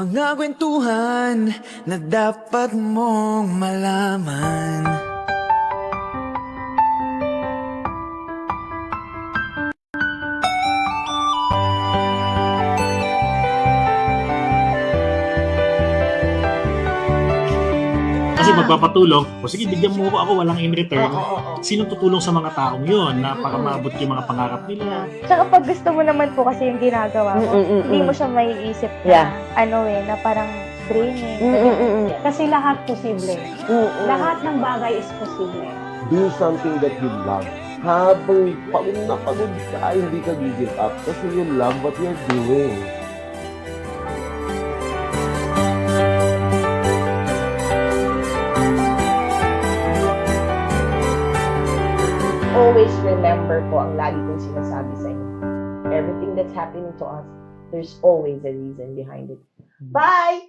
Mga kwentuhan na dapat mong malaman. Kasi magpapatulong, o sige, bigyan mo ako walang in return. Oo. Sinong tutulong sa mga taong yun na para maabot yung mga pangarap nila? Tsaka pag gusto mo naman po kasi yung ginagawa mo, hindi mo siya maiisip na, na parang draining. Kasi lahat posible. Lahat ng bagay is posible. Do something that you love. Habang pagod na pagod ka, hindi ka give up kasi you love what you're doing. Always remember po ang lagi kong sinasabi sa inyo. Everything that's happening to us, there's always a reason behind it. Bye!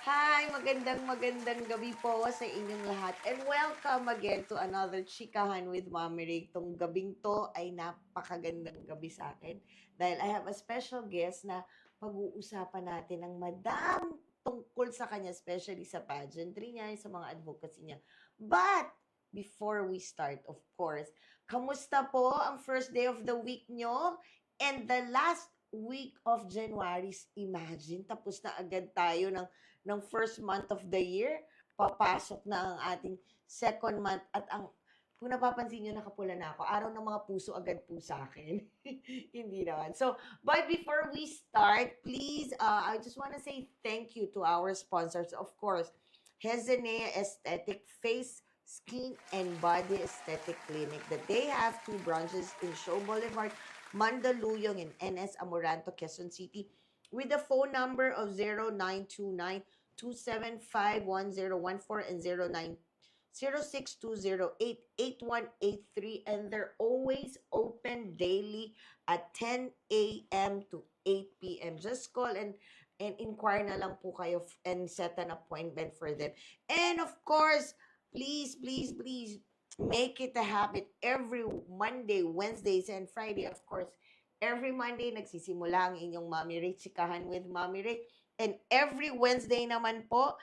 Hi! Magandang gabi po sa inyong lahat. And welcome again to another Chikahan with Mommy Ray. Itong gabing to ay napakagandang gabi sa akin. Dahil I have a special guest na pag-uusapan natin ng madam tungkol sa kanya, especially sa pageantry niya, sa mga advocacy niya. But, before we start, of course, kamusta po ang first day of the week nyo? And the last week of January, imagine, tapos na agad tayo ng first month of the year. Papasok na ang ating second month. At kung napapansin nyo, nakapula na ako. Araw ng mga puso agad po sa akin. Hindi naman. So, but before we start, please, I just want to say thank you to our sponsors. Of course, Hezenea Aesthetic Face, Skin and Body Aesthetic Clinic, that they have 2 branches in Show Boulevard, Mandaluyong, and NS Amoranto, Quezon City, with the phone number of 0929-275-1014 and 06-208-8183, and they're always open daily at 10 a.m. to 8 p.m. Just call and inquire na lang po kayo and set an appointment for them. And of course, please make it a habit every Monday, Wednesdays, and Friday. Of course, every Monday nagsisimula ang inyong Mommy Ray, Chikahan with Mommy Ray. And every Wednesday naman po,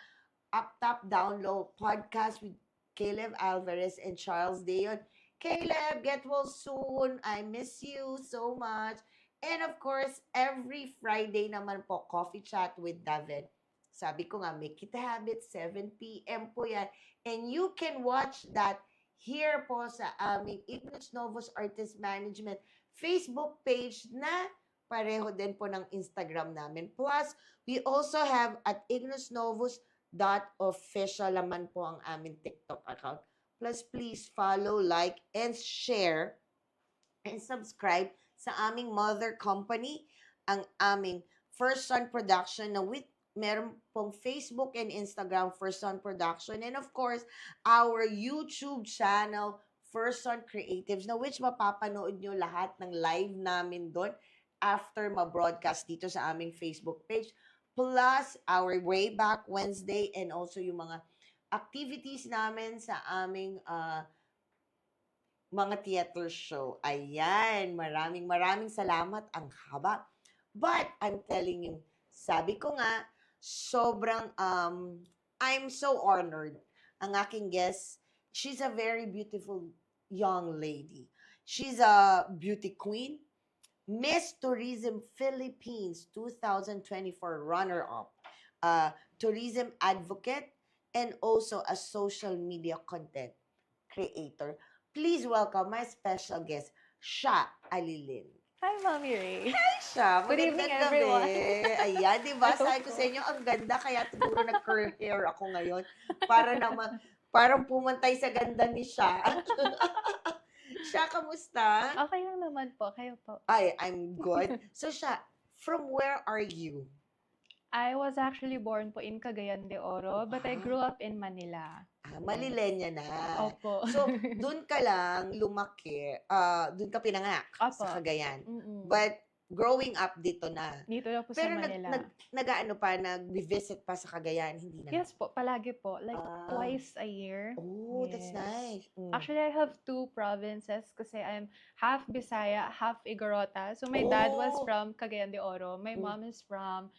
Up Top Down Low podcast with Caleb Alvarez and Charles Deon. Caleb, get well soon. I miss you so much. And of course, every Friday naman po, Coffee Chat with David. Sabi ko nga, make it a habit, 7 p.m. po yan. And you can watch that here po sa aming Ignos Novos Artist Management Facebook page na pareho din po ng Instagram namin. Plus, we also have at ignosnovos.official naman po ang aming TikTok account. Plus, please follow, like, and share and subscribe sa aming mother company, ang aming First Son Production na meron pong Facebook and Instagram, First Son Production, and of course, our YouTube channel, First Son Creatives, na which mapapanood nyo lahat ng live namin doon after ma-broadcast dito sa aming Facebook page, plus our Way Back Wednesday and also yung mga activities namin sa aming mga theater show. Ayan, maraming salamat. Ang haba. But, I'm telling you, sabi ko nga, sobrang, I'm so honored. Ang aking guest, she's a very beautiful young lady. She's a beauty queen, Miss Tourism Philippines 2024 runner-up, tourism advocate, and also a social media content creator. Please welcome my special guest, Sha Alilin. Hi, Mommy Ray. Siya, Good evening, magandang everyone. gabi. Ayan, di ba? Sabi ko sa inyo, ang ganda, kaya siguro nag-curl hair ako ngayon. Para naman, parang pumantay sa ganda ni Sha. Sha, kamusta? Okay lang naman po. Kayo po. Ay, I'm good. So, Sha, from where are you? I was actually born po in Cagayan de Oro, but I grew up in Manila. Malilenya na. Opo. So, dun ka lang lumaki, dun ka pinanganak Opo. sa Cagayan. Mm-mm. But, growing up dito na. Dito na po Pero sa Manila. nag-visit pa sa Cagayan, hindi na? Yes po, palagi po. Like, Ah. twice a year. Oh, that's Yes. nice. Actually, I have 2 provinces kasi I'm half Bisaya, half Igorota. So, my dad was Oh. from Cagayan de Oro. My Mm. mom is from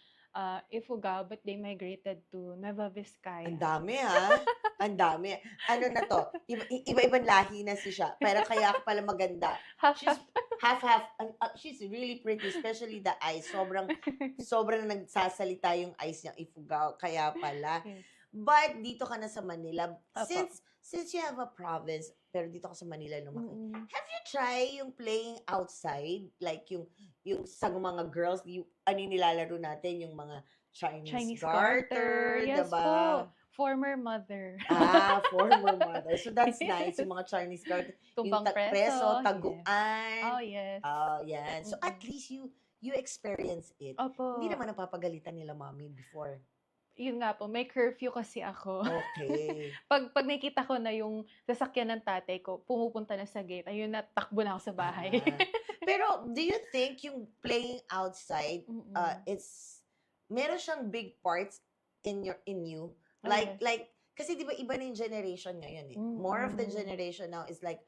Ifugao, but they migrated to Nueva Vizcaya. Ang dami ha. Ang dami. Ano na to? Iba-ibang lahi na siya. Pero kaya pala maganda. She's half-half. She's really pretty, especially the eyes. Sobrang nagsasalita yung eyes niya, Ifugao. Kaya pala. Yes. But dito ka na sa Manila. Opo. Since you have a province, pero dito ka sa Manila lumaki. Mm-mm. Have you tried yung playing outside? Like yung sa mga girls, ano yung nilalaro natin? Yung mga Chinese garter, Yes diba? po. Former mother. Former mother. So that's nice, yung mga Chinese garter. Tumbang Yung preso. taguan. Oh, yes. Yan. So at least you experience it. Opo. Hindi naman napapagalitan nila mommy before. Yun nga po, may curfew kasi ako. Okay. Pag nakita ko na yung sasakyan ng tatay ko, pumupunta na sa gate, ayun na, takbo na ako sa bahay. Pero do you think yung playing outside, Mm-mm. meron siyang big parts in you? Like, kasi di ba iba na yung generation ngayon eh. More of the Mm-mm. generation now is like,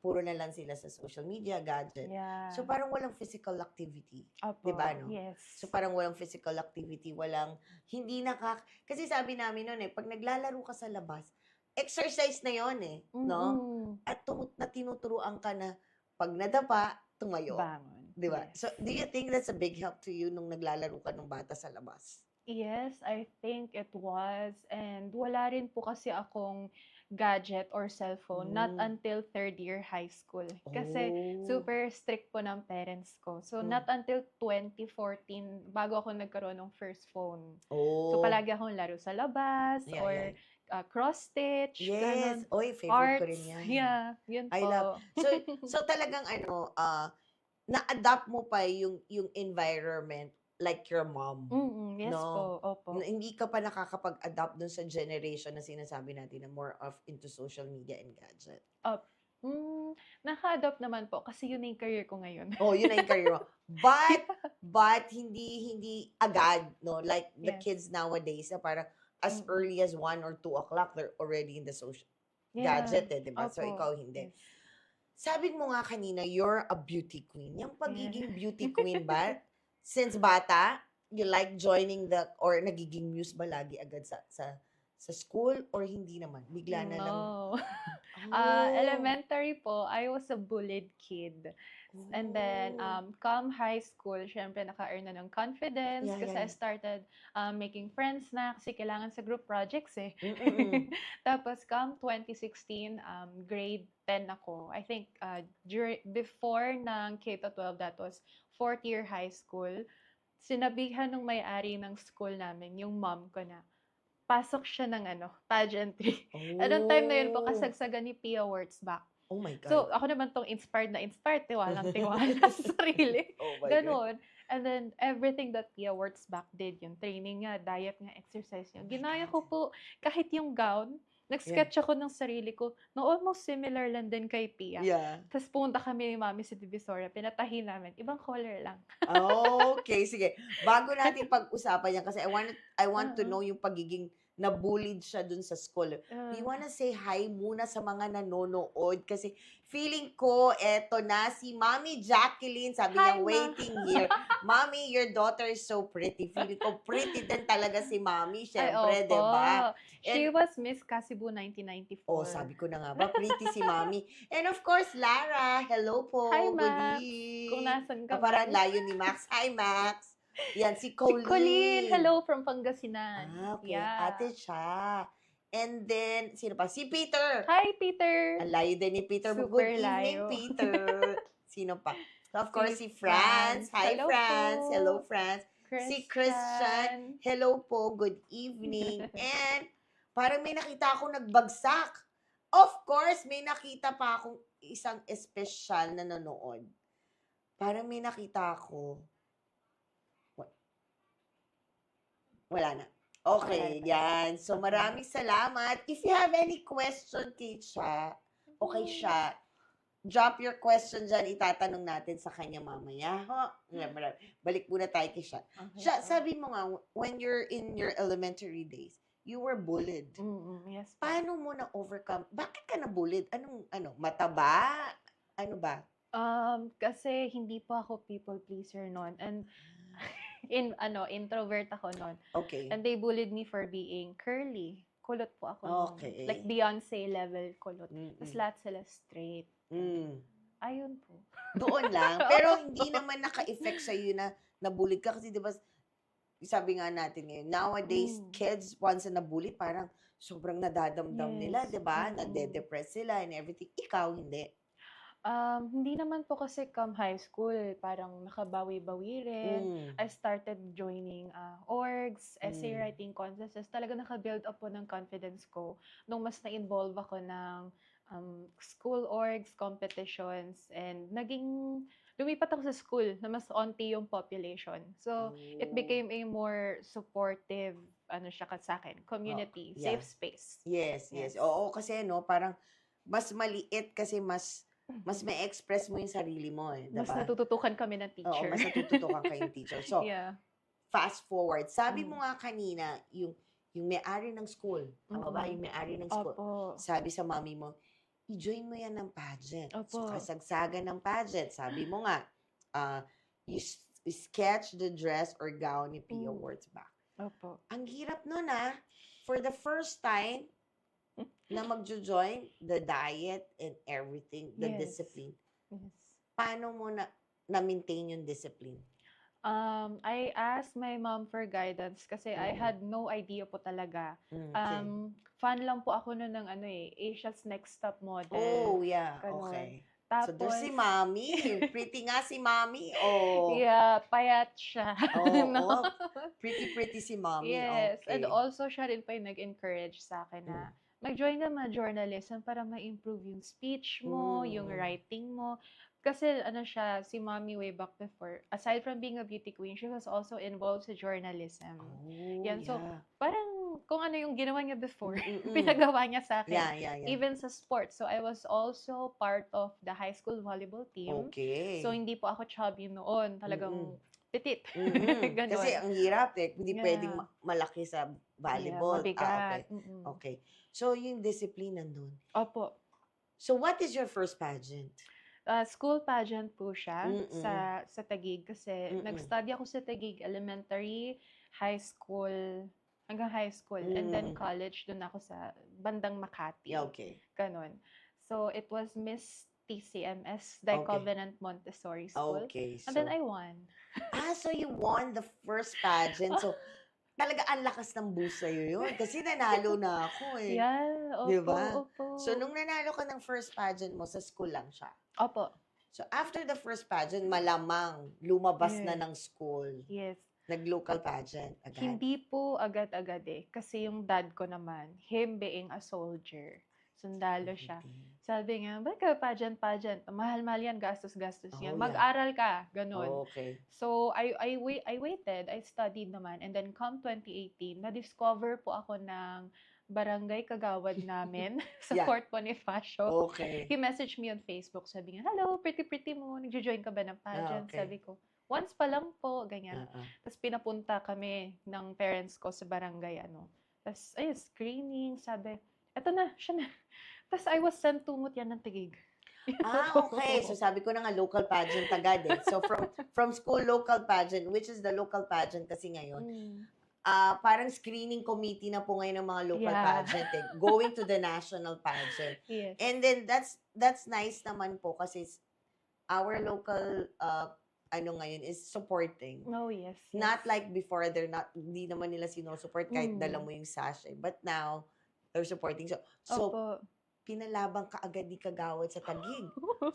puro na lang sila sa social media, gadget. Yeah. So parang walang physical activity. Opo, diba, no? Yes. So parang walang physical activity, hindi kasi sabi namin noon pag naglalaro ka sa labas, exercise na yon no? Mm-mm. At tinuturuan ka na pag nadapa, tumayo. Bangon. Di ba? Yes. So, do you think that's a big help to you nung naglalaro ka ng bata sa labas? Yes, I think it was. And wala rin po kasi akong gadget or cellphone, not until third year high school. Kasi super strict po ng parents ko. So, not until 2014, bago ako nagkaroon ng first phone. So, palagi akong laro sa labas, Yeah, or cross-stitch, Yes. ganun, Oy, favorite ko arts. rin yan. Yeah, yun I po. love. So talagang na-adapt mo pa yung environment like your mom. Yes No? po, opo. Hindi ka pa nakakapag-adapt dun sa generation na sinasabi natin na more of into social media and gadget. Naka-adopt naman po kasi yun na yung career ko ngayon. Oh, yun na yung career mo. But hindi agad, no? Like the Yes. kids nowadays na parang as early as 1 or 2 o'clock, they're already in the social Yeah. gadget, di ba? So Opo. ikaw hindi. Yes. Sabi mo nga kanina, you're a beauty queen. Yung pagiging beauty queen ba, since bata, you like joining or nagiging muse ba lagi agad sa school or hindi naman? Bigla na lang. No. Oh. Elementary po, I was a bullied kid. And then, come high school, syempre naka-earn na ng confidence Yeah, kasi yeah. I started making friends na kasi kailangan sa group projects eh. Mm-mm. Tapos, come 2016, grade 10 ako. I think before ng K-12, that was fourth year high school, sinabihan ng may-ari ng school namin, yung mom ko na, pasok siya ng pageantry. Anong time na yun po, kasagsagan ni Pia Wurtzbach. Oh my God. So, ako naman tong inspired, tiwalang tiwala sa sarili. Oh my God. Ganon. And then, everything that Pia Wurtzbach did, yung training nga, diet nga, exercise niya, ginaya ko po, kahit yung gown, nag-sketch ako ng sarili ko, na almost similar lang din kay Pia. Yeah. Tapos pumunta kami ni Mami sa Divisoria, pinatahin namin, ibang color lang. Okay, sige. Bago natin pag-usapan yan, kasi I want to know yung pagiging nabullied siya dun sa school. We wanna say hi muna sa mga nanonood kasi feeling ko, eto na si Mami Jacqueline, sabi niya, Hi, Ma. waiting here. Mami, your daughter is so pretty. Feeling ko, pretty din talaga si Mami, syempre, Ay, di ba? opo. She was Miss Kasibu 1994. Oh, sabi ko na nga ba, pretty si Mami. And of course, Lara, hello po. Hi, Good Max. evening. Kung nasan ka Parang man. layo ni Max. Hi, Max. Yan, si Si Colleen. Colleen, hello from Pangasinan. Okay, Yeah. ate siya. And then, sino pa? Si Peter. Hi, Peter. Ang layo din ni Peter. Super Good evening, layo. Peter. Sino pa? So, of course, si Si Franz. Franz. Hi, Hello Franz. po. Hello, Franz. Si Christian. Christian. Hello po. Good evening. And parang may nakita akong nagbagsak. Of course, may nakita pa akong isang espesyal na nanonood. Parang may nakita ako. Wala na. Okay, yan. So, maraming salamat. If you have any question kay Cha, o kay Sha, drop your question dyan. Itatanong natin sa kanya mamaya. Balik muna tayo kay Sha. Okay. Sha, sabi mo nga, when you're in your elementary days, you were bullied. Yes. Paano mo na-overcome? Bakit ka na-bullied? Mataba? Ano ba? Kasi hindi po ako people pleaser noon. And introvert ako noon. Okay. And they bullied me for being curly. Kulot po ako noon. Okay. Like Beyonce level kulot. Tapos Mm-mm. lahat sila straight. Mm. Ayun po. Doon lang. Pero hindi naman naka-effect sa'yo na nabully ka. Kasi di ba, sabi nga natin ngayon, nowadays, kids, once na nabully, parang sobrang nadadamdam nila, Yes. di ba? Mm-mm. Nade-depress sila and everything. Ikaw, hindi. Hindi naman po kasi come high school, parang nakabawi-bawi rin. Mm. I started joining orgs, essay Mm. writing contests. Talaga naka-build up po ng confidence ko nung mas na-involve ako ng school orgs, competitions, and lumipat ako sa school na mas onti yung population. So, it Oh. became a more supportive, sa akin, community, yeah. safe space. Yes, yes. Yes. Oo, kasi parang mas maliit kasi mas may express mo yung sarili mo eh, Mas diba? natututukan kami ng Oo, teacher. mas natututukan kayong teacher. So, Yeah. fast forward. Sabi mo Mm. nga kanina, yung may-ari ng school, tama ba? Mm-mm. Yung may-ari ng school. Opo. Sabi sa mami mo, i-join mo yan ng pageant. So, Opo. kasagsagan ng pageant. Sabi mo nga, you sketch the dress or gown ni Pia Mm. Wurtzbach. Opo. Ang hirap nun for the first time na magjo-join, the diet and everything, the Yes. discipline. Yes. Paano mo na-maintain yung discipline? I asked my mom for guidance kasi I had no idea po talaga. Okay. Fan lang po ako nun ng Asia's Next Top Model. Oh, yeah. Ganon. Okay. So, Tapos, there's si Mami. Pretty nga si Mami. Oh. yeah, payat siya. Oo, No? Pretty si Mami. Yes. Okay. And also, siya rin pa yung nag-encourage sa akin na mag-join ka journalism para ma-improve yung speech mo, yung Mm. writing mo. Kasi si Mommy way back before, aside from being a beauty queen, she was also involved sa journalism. Oh, Yan, so, yeah. Parang kung ano yung ginawa niya before, Mm-mm. pinagawa niya sa akin. Yeah. Even sa sports. So, I was also part of the high school volleyball team. Okay. So, hindi po ako chubby noon. Talagang petit. Mm-mm. Ganon. Kasi ang hirap Hindi Yeah. pwedeng malaki sa volleyball. Yeah, mabigat. Okay. So, yung discipline nandun. Opo. So, what is your first pageant? School pageant po siya Mm-mm. sa Taguig kasi Mm-mm. nag-study ako sa Taguig elementary, high school, hanggang high school. And then college, dun ako sa bandang Makati. Yeah, okay. Ganon. So, it was Miss TCMS, the Okay. Covenant Montessori School. Okay. And then I won. So you won the first pageant. So, talaga ang lakas ng boost sa'yo yun. Kasi nanalo na ako eh. Yeah, opo, Di ba? opo. So, nung nanalo ka ng first pageant mo, sa school lang siya. Opo, So, after the first pageant, malamang lumabas na Yes. ng school. yes. Nag-local pageant agad. Hindi po agad-agad eh. Kasi yung dad ko naman, him being a soldier, sundalo siya. Sabi nga, ba't ka pageant? Mahal-mahal yan, gastos-gastos Oh, yan. yeah. Mag-aral ka, ganun. Okay. So, I waited, I studied naman, and then come 2018, na-discover po ako ng barangay kagawad namin sa Yeah. Fort Bonifacio. Okay. He messaged me on Facebook, sabi niya, hello, pretty mo, nagjo-join ka ba ng pageant? okay. Sabi ko, once pa lang po, ganyan. Uh-uh. Tapos pinapunta kami ng parents ko sa barangay, Tapos, screening, sabi, eto na, siya na. Tapos I was sent to Mutyan ng Taguig. Okay. So, sabi ko na nga, local pageant agad eh. So, from school local pageant, which is the local pageant kasi ngayon, parang screening committee na po ngayon ng mga local Yeah. pageant eh. Going to the national pageant. Yes. And then, that's nice naman po kasi our local, ngayon is supporting. Oh, yes. Not like before, hindi naman nila sinusupport kahit Mm. dala mo yung sash eh. But now, they're supporting. So Opo. pinalabang ka agad ni Kagawad sa Taguig.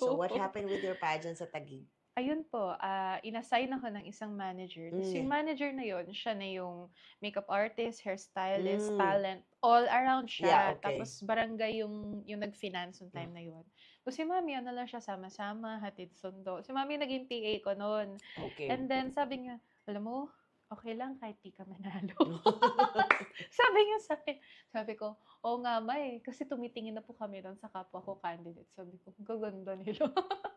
So, what happened with your pageant sa Taguig? Ayun po, inassign ako ng isang manager. Tapos yung manager na yun, siya na yung makeup artist, hairstylist, talent, all around siya. Yeah, okay. Tapos barangay yung nag-finance yung time na yun. Tapos si Mami, lang siya, sama-sama, hatid sundo. Si Mami naging PA ko noon. Okay. And then sabi niya, alam mo, okay lang kahit di ka manalo. Sabi niya sa akin. Sabi ko, oo nga may, kasi tumitingin na po kami doon sa kapwa ko candidate. Sabi ko, gaganda nila.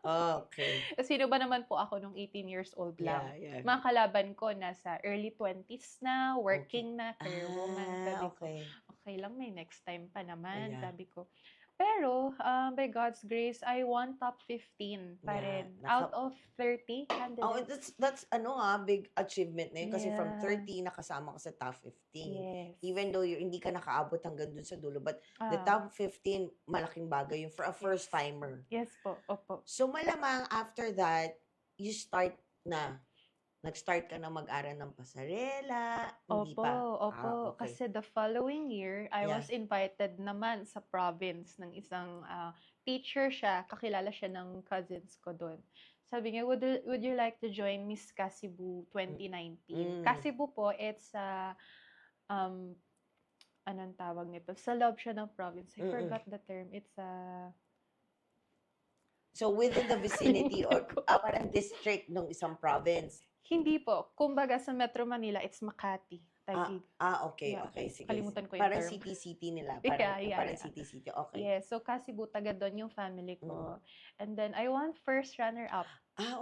Okay. Sino ba naman po ako nung 18 years old lang? Yeah. Mga kalaban ko nasa early 20s na, working na, career woman. Sabi ko, Okay. okay lang, may next time pa naman. Yeah. Sabi ko, Pero, by God's grace, I won top 15 pa Yeah, rin. Out of 30 Oh, candidates. that's big achievement na yun kasi from Yeah. 30 nakasama ka sa top 15. Yes. Even though hindi ka nakaabot hanggang dun sa dulo, but the Ah, top 15 malaking bagay yun for a first timer. yes po, opo. So malamang after that, you start na nag-start ka na mag-aral ng pasarela, hindi Opo, pa. opo. Okay. Kasi the following year, I Yeah. was invited naman sa province ng isang teacher siya. Kakilala siya ng cousins ko doon. Sabi niya, would you like to join Miss Kasibu 2019? Mm. Kasibu po, it's anong tawag nito? Sa loob siya ng province. I Mm-mm. forgot the term. It's So within the vicinity or parang district ng isang province. hindi po. Kumbaga sa Metro Manila, it's Makati. Taguig. Okay, Yeah, okay, sige. kalimutan ko yung Parang term. city-city nila. Yeah, Parang yeah. city-city. Okay. Yes, so Kasibu, taga doon yung family ko. And then I won first runner-up.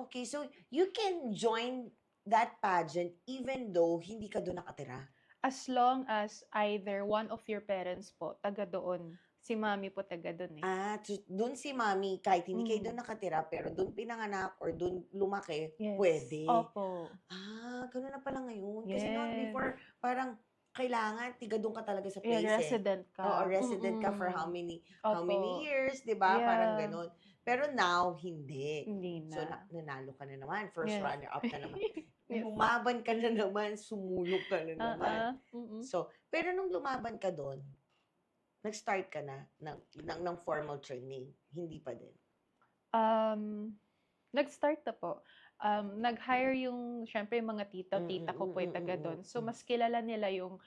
Okay. So you can join that pageant even though hindi ka doon nakatira. As long as either one of your parents po, taga doon. Si mami po taga doon eh. So doon si mami, kahit hindi kayo Mm. doon nakatira, pero doon pinanganak or doon lumaki, Yes. pwede. Opo. Ganun na pala ngayon. Kasi not Yes. before, parang kailangan, tiga doon ka talaga sa Yeah, place resident ka. Oo, resident ka for how Mm-mm. many Opo. years, di ba? Parang Yeah. ganun. Pero now, hindi. Hindi So, na. nanalo ka na naman. First Yes. runner-up ka naman. Yes. Lumaban ka na naman. Sumulog ka na naman. Mm-mm. So, pero nung lumaban ka doon, nag-start ka na ng formal training. Hindi pa din. Nag-start na po. Nag-hire yung, syempre, yung mga tita ko po ay taga doon. So, mas kilala nila yung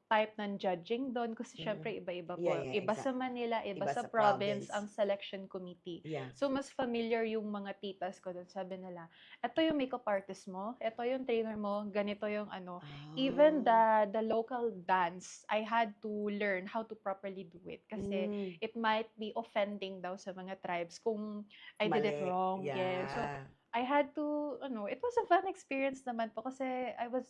type ng judging doon kasi syempre iba-iba po. Yeah, Iba sa Manila, iba Iba sa sa province province. ang selection committee. Yeah. So, mas familiar yung mga titas ko doon. Sabi nila, eto yung makeup artist mo, eto yung trainer mo, ganito yung ano. Even the local dance, I had to learn how to properly do it. Kasi it might be offending daw sa mga tribes kung I did it Mali. wrong. Yeah. Yeah. So, I had to, it was a fun experience naman po kasi I was,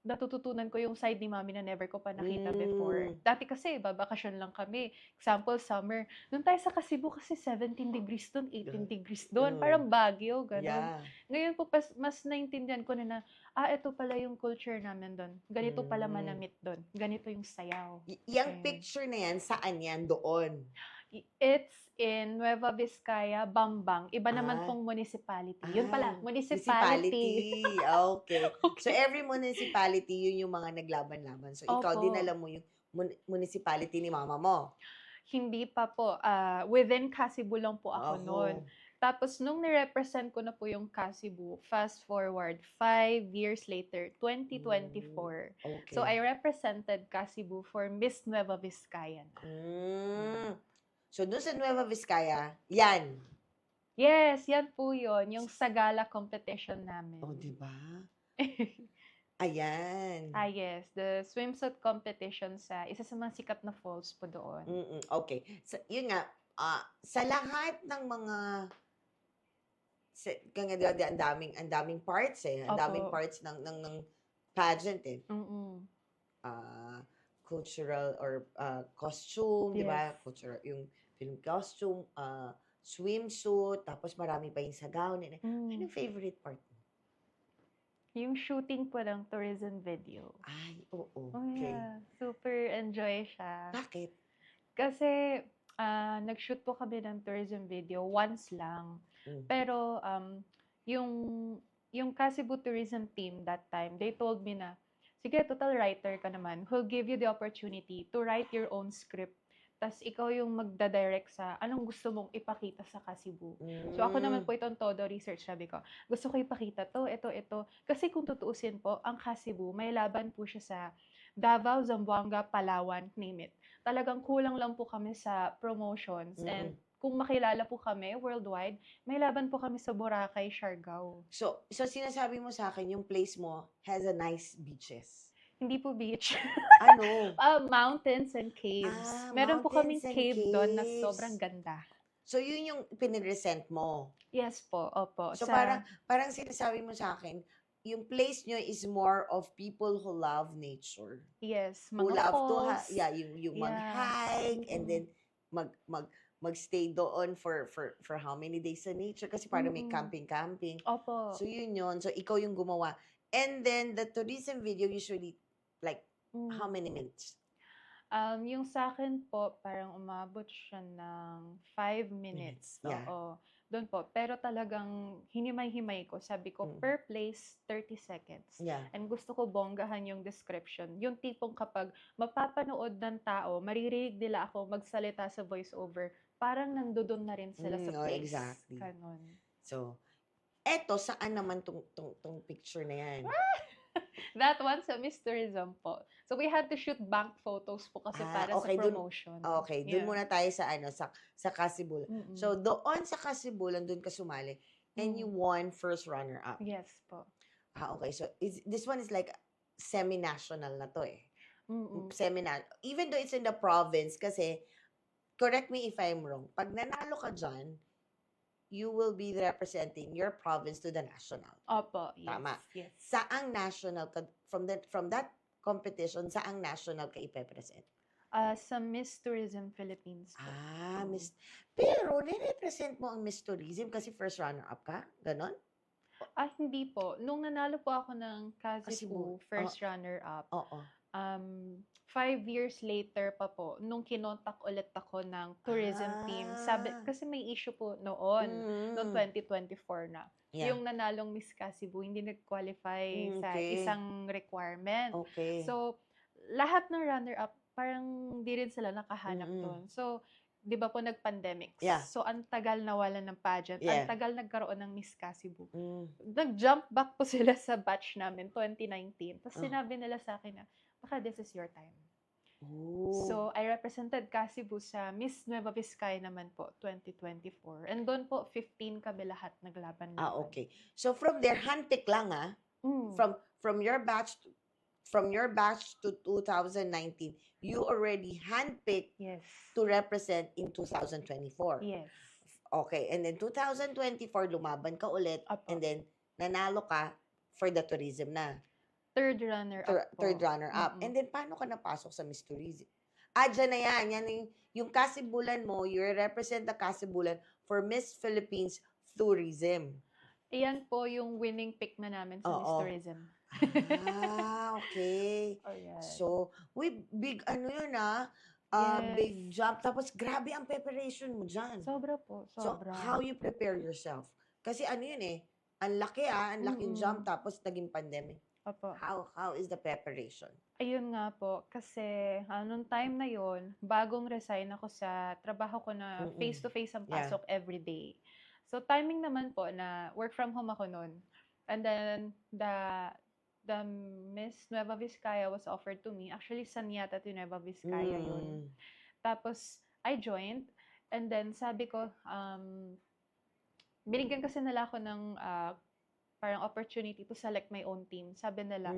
natututunan ko yung side ni mami na never ko pa nakita before. Dati kasi, babakasyon lang kami. Example, summer. Doon tayo sa Kasibu kasi 17 degrees doon, 18 degrees doon. Parang Baguio, gano'n. Yeah. Ngayon po, mas naintindihan ko na, ito pala yung culture namin doon. Ganito pala manamit doon. Ganito yung sayaw. Yung Okay. picture na yan, saan yan? Doon. It's in Nueva Vizcaya, Bambang. Iba naman pong municipality. Yun pala, municipality. Okay. So every municipality, yun yung mga naglaban-laban. So ikaw, Opo. dinala mo yung municipality ni mama mo. Hindi pa po. Within Kasibu lang po ako Ako. noon. Tapos, nung nirepresent ko na po yung Kasibu, fast forward, 5 years later, 2024. Okay. So, I represented Kasibu for Miss Nueva Vizcaya. So doon sa Nueva Vizcaya, yan. Yes, yan po yun. Yung Sagala competition namin. Di ba? Ayan. Yes. The swimsuit competition sa isa sa mga sikat na falls po doon. Okay. So, yun nga, sa lahat ng mga ang daming parts eh. Ang daming Opo. parts ng pageant eh. Mm-mm. Cultural or costume, di ba? Yes. Cultural, yung film costume, swimsuit, tapos marami pa yung sagaw. Anong favorite part mo? Yung shooting po ng tourism video. Ay, oo. Oh, Okay. yeah. Super enjoy siya. Bakit? Kasi, nag-shoot po kami ng tourism video once lang. Pero, yung Kasibu Tourism team that time, they told me na, sige, total writer ka naman. We'll give you the opportunity to write your own script. Tas ikaw yung magda-direct sa anong gusto mong ipakita sa Kasibu. So ako naman po itong todo research, sabi ko, gusto ko ipakita to, ito. Kasi kung tutuusin po, ang Kasibu, may laban po siya sa Davao, Zamboanga, Palawan, name it. Talagang kulang lang po kami sa promotions. And kung makilala po kami worldwide, may laban po kami sa Boracay, Siargao. So sinasabi mo sa akin, yung place mo has a nice beaches. Hindi po beach. Ano? Mountains and caves. Meron po kaming mountains and cave doon na caves. sobrang ganda. So yun yung pinresent mo. Yes po, opo. So parang sinasabi mo sa akin, yung place nyo is more of people who love nature. Yes, Who mga love to falls. yung mag-hike and then magstay doon for how many days sa nature kasi para may Mm. camping. Opo. So yun. So ikaw yung gumawa. And then the tourism video usually like how Mm. many minutes? Yung sa akin po, parang umabot siya ng 5 minutes. Yeah. Oo. Doon po. Pero talagang hinimay-himay ko. Sabi ko, Mm. per place, 30 seconds. Yeah. And gusto ko bonggahan yung description. Yung tipong kapag mapapanood ng tao, maririnig nila ako magsalita sa voiceover, parang nandoon na rin sila sa Oh, place. exactly. Ganon. So, eto, saan naman tong picture na yan? That one sa Miss Tourism po. So we had to shoot bank photos po kasi para okay, sa promotion. Okay, dun Yeah. muna tayo sa Kasibulan. Mm-mm. So, doon sa Kasibulan, dun ka sumali. And you won first runner-up. Yes po. Okay. So, this one is like semi-national na to eh. Mm-mm. Even though it's in the province, kasi, correct me if I'm wrong, pag nanalo ka dyan, you will be representing your province to the national. Opo, yes. Tama. Yes. Saang national ka, from that competition, saang national ka ipepresent? Sa Miss Tourism Philippines po. Miss. Pero, nirepresent mo ang Miss Tourism kasi first runner-up ka? Ganon? Hindi po. Nung nanalo po ako ng Kasibu, Kasibu. first runner-up, Oo. 5 years later pa po, nung kinontak ulit ako ng tourism team, sabi, kasi may issue po noon, noong 2024 na. Yeah. Yung nanalong Miss Kasibu, hindi nag-qualify sa Okay. isang requirement. Okay. So, lahat ng runner-up, parang di rin sila nakahanap Mm-mm. doon. So, di ba po nag-pandemics? Yeah. So, ang tagal nawalan ng pageant. Yeah. Ang tagal nagkaroon ng Miss Kasibu. Mm. Nag-jump back po sila sa batch namin, 2019. Tapos Oh. sinabi nila sa akin na, baka this is your time. Oh. So, I represented Kasibu sa Miss Nueva Vizcaya naman po, 2024. And doon po, 15 kami lahat naglaban. Okay. So, from there, handpick lang From your batch to 2019, you already handpicked Yes. to represent in 2024. Yes. Okay. And then 2024, lumaban ka ulit. Apo. And then, nanalo ka for the tourism na. Third runner-up po. Third runner-up. Mm-mm. And then, paano ka napasok sa Miss Tourism? Dyan na yan. Yan yung Kasibulan mo, you represent the Kasibulan for Miss Philippines Tourism. Iyan po yung winning pick na namin sa Miss Oo. Tourism. Okay. Alright. So, big Yes. big jump. Tapos, grabe ang preparation mo dyan. Sobra po, So, sobra. how you prepare yourself? Kasi ang laking jump, tapos naging pandemic. Opo. How is the preparation? Ayun nga po, kasi nung time na yon, bagong resign ako sa trabaho ko na Mm-mm. face-to-face ang Yeah. pasok every day. So timing naman po na work from home ako noon. And then the Miss Nueva Vizcaya was offered to me. Actually, Sanyata to Nueva Vizcaya yun. Tapos I joined, and then sabi ko, binigyan kasi nila ako ng parang opportunity to select my own team. Sabi nila,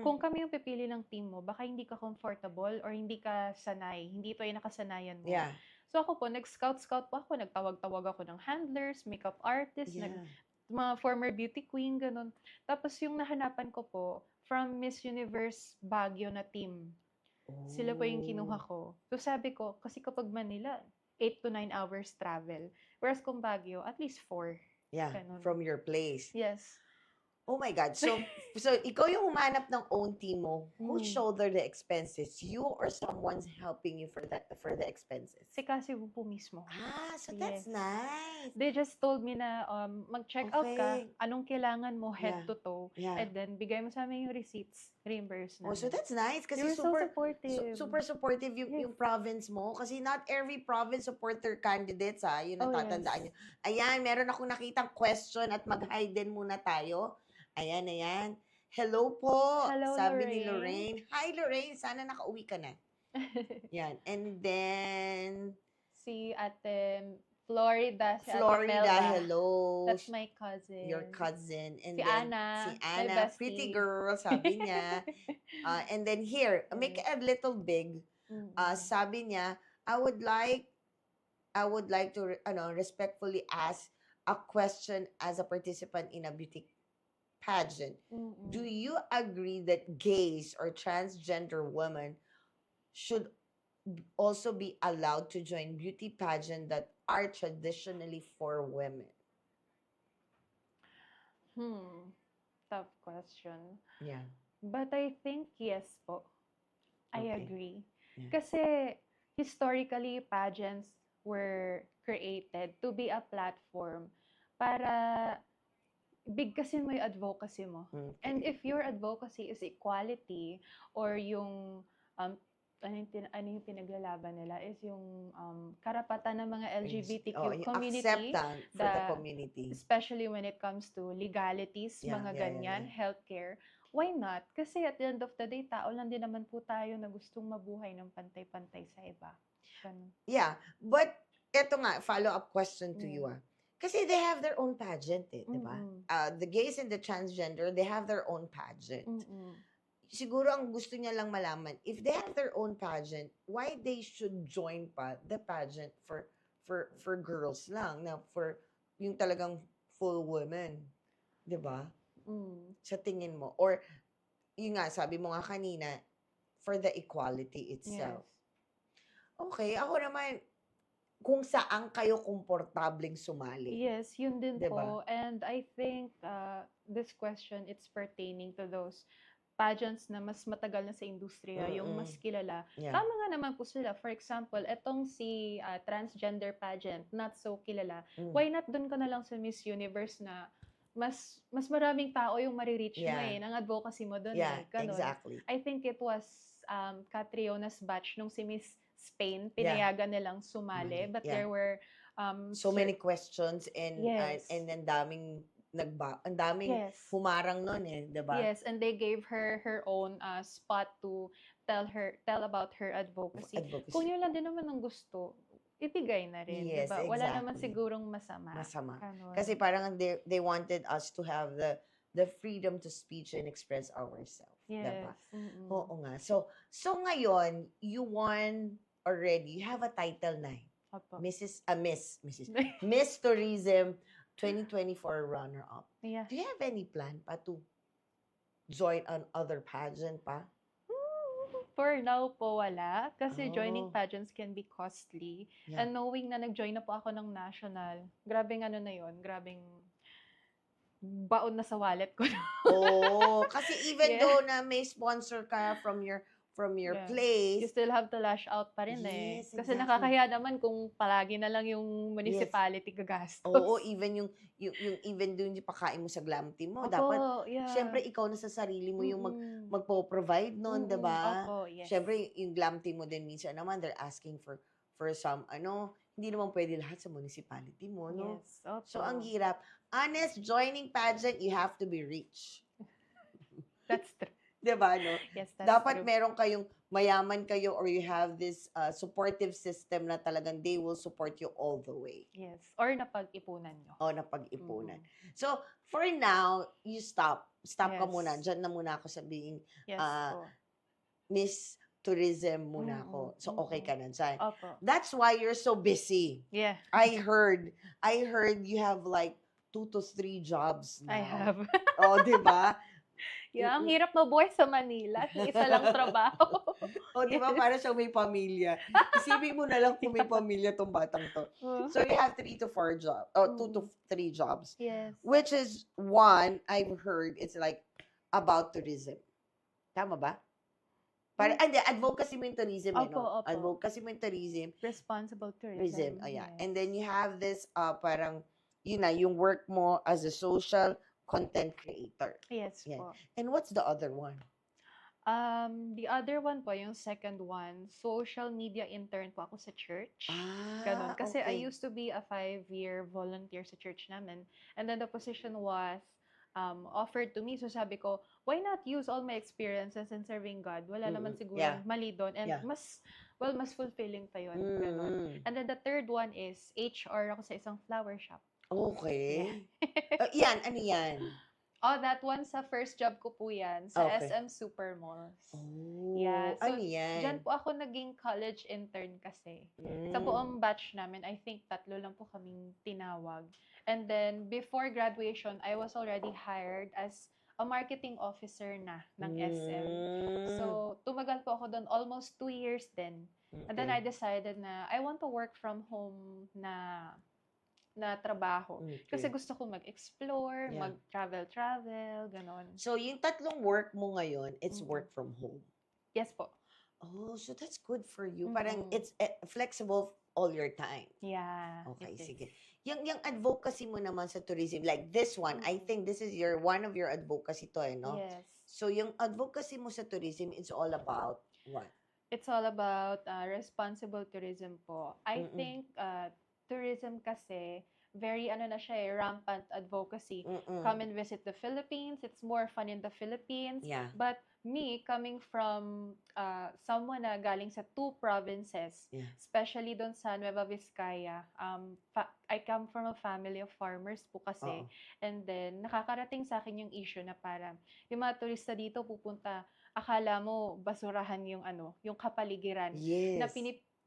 kung kami yung pipili ng team mo, baka hindi ka comfortable or hindi ka sanay. Hindi ito yung nakasanayan mo. Yeah. So ako po, nag-scout po ako. Nagtawag-tawag ako ng handlers, makeup artists, Yeah. mga former beauty queen, ganun. Tapos yung nahanapan ko po, from Miss Universe Baguio na team. Sila po yung kinuha ko. So sabi ko, kasi kapag Manila, 8 to 9 hours travel. Whereas kung Baguio, at least 4. Yeah, Ganun. from your place. Yes. Oh my God. So ikaw yung humanap ng own team mo. Who Mm. shoulder the expenses? You or someone's helping you for the expenses? Si Kasibu po mismo. So that's Yes. nice. They just told me na mag-check out ka, Okay. anong kailangan mo head Yeah. to toe, Yeah. and then bigay mo sa amin yung receipts, reimburse na. So that's nice kasi They were so supportive. super supportive yung province mo kasi not every province support their candidates yun ang Oh, tatandaan nyo. Ayan, meron akong nakitang question at mag-hi din muna tayo. Ayan. Hello po. Hello, Sabi ni Lorraine. Lorraine. Hi Lorraine, sana nakauwi ka na. Yan. And then Si Ate Florida. Si Ate Florida, Melba. hello. That's my cousin. Your cousin. And Si then, Ana, Si my Ana, bestie. pretty girl, sabi niya. And then here, make it a little big. Sabi niya, I would like to respectfully ask a question as a participant in a beauty pageant. Do you agree that gays or transgender women should also be allowed to join beauty pageant that are traditionally for women? Tough question. Yeah. But I think yes po. I Okay. agree. Yeah. Kasi historically, pageants were created to be a platform para bigkasin mo yung advocacy mo. And Okay. if your advocacy is equality or yung ano yung pinaglalaban nila is yung karapatan ng mga LGBTQ Oh, yung community, acceptance for the the community. especially when it comes to legalities, Yeah, mga yeah, yeah, ganyan, yeah. healthcare, why not? Kasi at the end of the day, tao lang din naman po tayo na gustong mabuhay ng pantay-pantay sa iba. Ganun. Yeah, but eto nga, follow-up question to you Mm. Kasi they have their own pageant di ba? Mm-mm. The gays and the transgender, they have their own pageant. Mm-mm. Siguro ang gusto niya lang malaman, if they have their own pageant, why they should join pa the pageant for girls lang, na for yung talagang full women. Di ba? Sa tingin mo. Or, yun nga, sabi mo nga kanina, for the equality itself. Yes. Okay, ako naman, kung saan kayo komportableng sumali. Yes, yun din Diba? po. And I think this question, it's pertaining to those pageants na mas matagal na sa industriya, yung mas kilala. Yeah. Tama nga naman po sila. For example, etong si transgender pageant, not so kilala. Why not dun ka na lang sa Miss Universe na mas maraming tao yung marireach mo Yeah. Ang advocacy mo dun Yeah, Ganun. exactly. I think it was Catriona's batch nung si Miss Spain, pinayagan nilang sumali. But Yeah. there were So many questions and Yes. and ang daming Yes. humarang nun diba? Yes, and they gave her her own spot to tell about her advocacy. Advocacy. Kung yun lang din naman ang gusto, ibigay na rin, Yes, diba? Wala naman exactly. sigurong masama. Masama. Ganun. Kasi parang they wanted us to have the freedom to speech and express ourselves. yes. Diba? Mm-mm. Oo nga. So ngayon, you won already. You have a title na Opo. Miss Tourism 2024 runner-up. Yeah. Do you have any plan pa to join another pageant pa? For now po, wala. Kasi joining Oh. pageants can be costly. Yeah. And knowing na nag-join na po ako ng national, grabing ano na yun, grabing baon na sa wallet ko. Kasi even Yeah. though na may sponsor ka from your Yeah. place, You still have to lash out pa rin Yes, Kasi exactly. nakakahiya naman kung palagi na lang yung municipality gagastos. oo, even yung even doon yung pakain mo sa glam team mo, Opo, dapat yeah. syempre ikaw na sa sarili mo yung Mm-mm. magpo-provide noon, Mm-mm. 'di ba? Opo, yes. Syempre yung glam team mo din minsan naman they're asking for some hindi naman pwede lahat sa municipality mo, no? Yes, opo. So ang hirap. Honest, joining pageant, you have to be rich. That's true. 'Di ba, no? Yes, that's Dapat true. meron kayong mayaman kayo or you have this supportive system na talagang they will support you all the way. Yes. Or napag-ipunan nyo. O napag-ipunan. So, for now, you stop. Stop ka Yes. muna. Diyan na muna ako sabihin, Yes po. Miss Tourism muna Mm-mm. ako. So, okay ka na dyan. Opo. That's why you're so busy. Yeah, I heard you have like 2 to 3 jobs now. I have. O, di ba? Yeah, ang hirap mabuhay sa Manila. Isa lang trabaho. O, di ba? Para siyang may pamilya. Isipin mo na lang kung may pamilya tong batang to. So, you have 3 to 4 jobs. O, 2 to 3 jobs. Yes. Which is one, I've heard, it's like about tourism. Tama ba? Hindi, advocacy mo yung tourism. Opo, opo. Advocacy mo yung tourism. Responsible tourism. Tourism, yeah. Yes. And then you have this, parang, yung work mo as a social content creator. Yes Yeah. po. And what's the other one? The other one po, yung second one, social media intern po ako sa church. Ganun. Kasi I okay. used to be a 5-year volunteer sa church namin. And then the position was offered to me. So sabi ko, why not use all my experiences in serving God? Wala naman siguro Yeah. mali doon. And Yeah. mas fulfilling pa yun. Ganun. Mm. And then the third one is HR ako sa isang flower shop. Okay. Yeah. Ano yan? Oh, that one sa first job ko po yan, sa Okay. SM Supermalls. Oh, Yeah, so ano yan? Diyan po ako naging college intern kasi. Sa Mm. buong batch namin, I think 3 lang po kaming tinawag. And then, before graduation, I was already hired as a marketing officer na ng SM. Mm. So, tumagal po ako doon almost 2 years din. And then I Okay. decided na I want to work from home na trabaho. Kasi Okay. gusto ko mag-explore, Yeah. mag-travel, ganon. So, yung tatlong work mo ngayon, it's Mm-mm. work from home. Yes po. Oh, so that's good for you. Parang Mm-mm. it's flexible all your time. Yeah, Okay, it is. sige. Yung advocacy mo naman sa tourism, like this one, I Mm-mm. think this is one of your advocacy to, no? Yes. So, yung advocacy mo sa tourism, it's all about what? It's all about responsible tourism po. I Mm-mm. think tourism kasi very na siya rampant advocacy. Mm-mm. Come and visit the Philippines. It's more fun in the Philippines. Yeah. But me, coming from someone na galing sa 2 provinces, Yeah. especially doon sa Nueva Vizcaya, I come from a family of farmers po kasi. Oo. And then, nakakarating sa akin yung issue na parang yung mga turista dito pupunta, akala mo basurahan yung yung kapaligiran na Yes.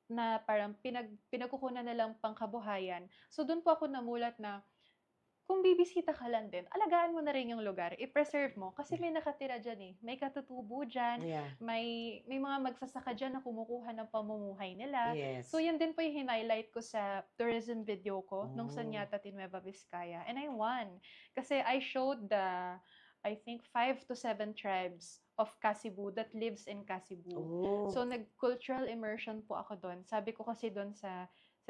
na parang pinagkukunan na lang pangkabuhayan. So doon po ako namulat na kung bibisita ka lang din, alagaan mo na rin yung lugar, i-preserve mo kasi may nakatira diyan may katutubo diyan, Yeah. may mga magsasaka diyan na kumukuha ng pamumuhay nila. Yes. So yun din po yung highlight ko sa tourism video ko nung Oh. Sanyata Nueva Vizcaya, and I won kasi I showed I think 5 to 7 tribes of Kasibu that lives in Kasibu. Oh. So nag-cultural immersion po ako doon. Sabi ko kasi doon sa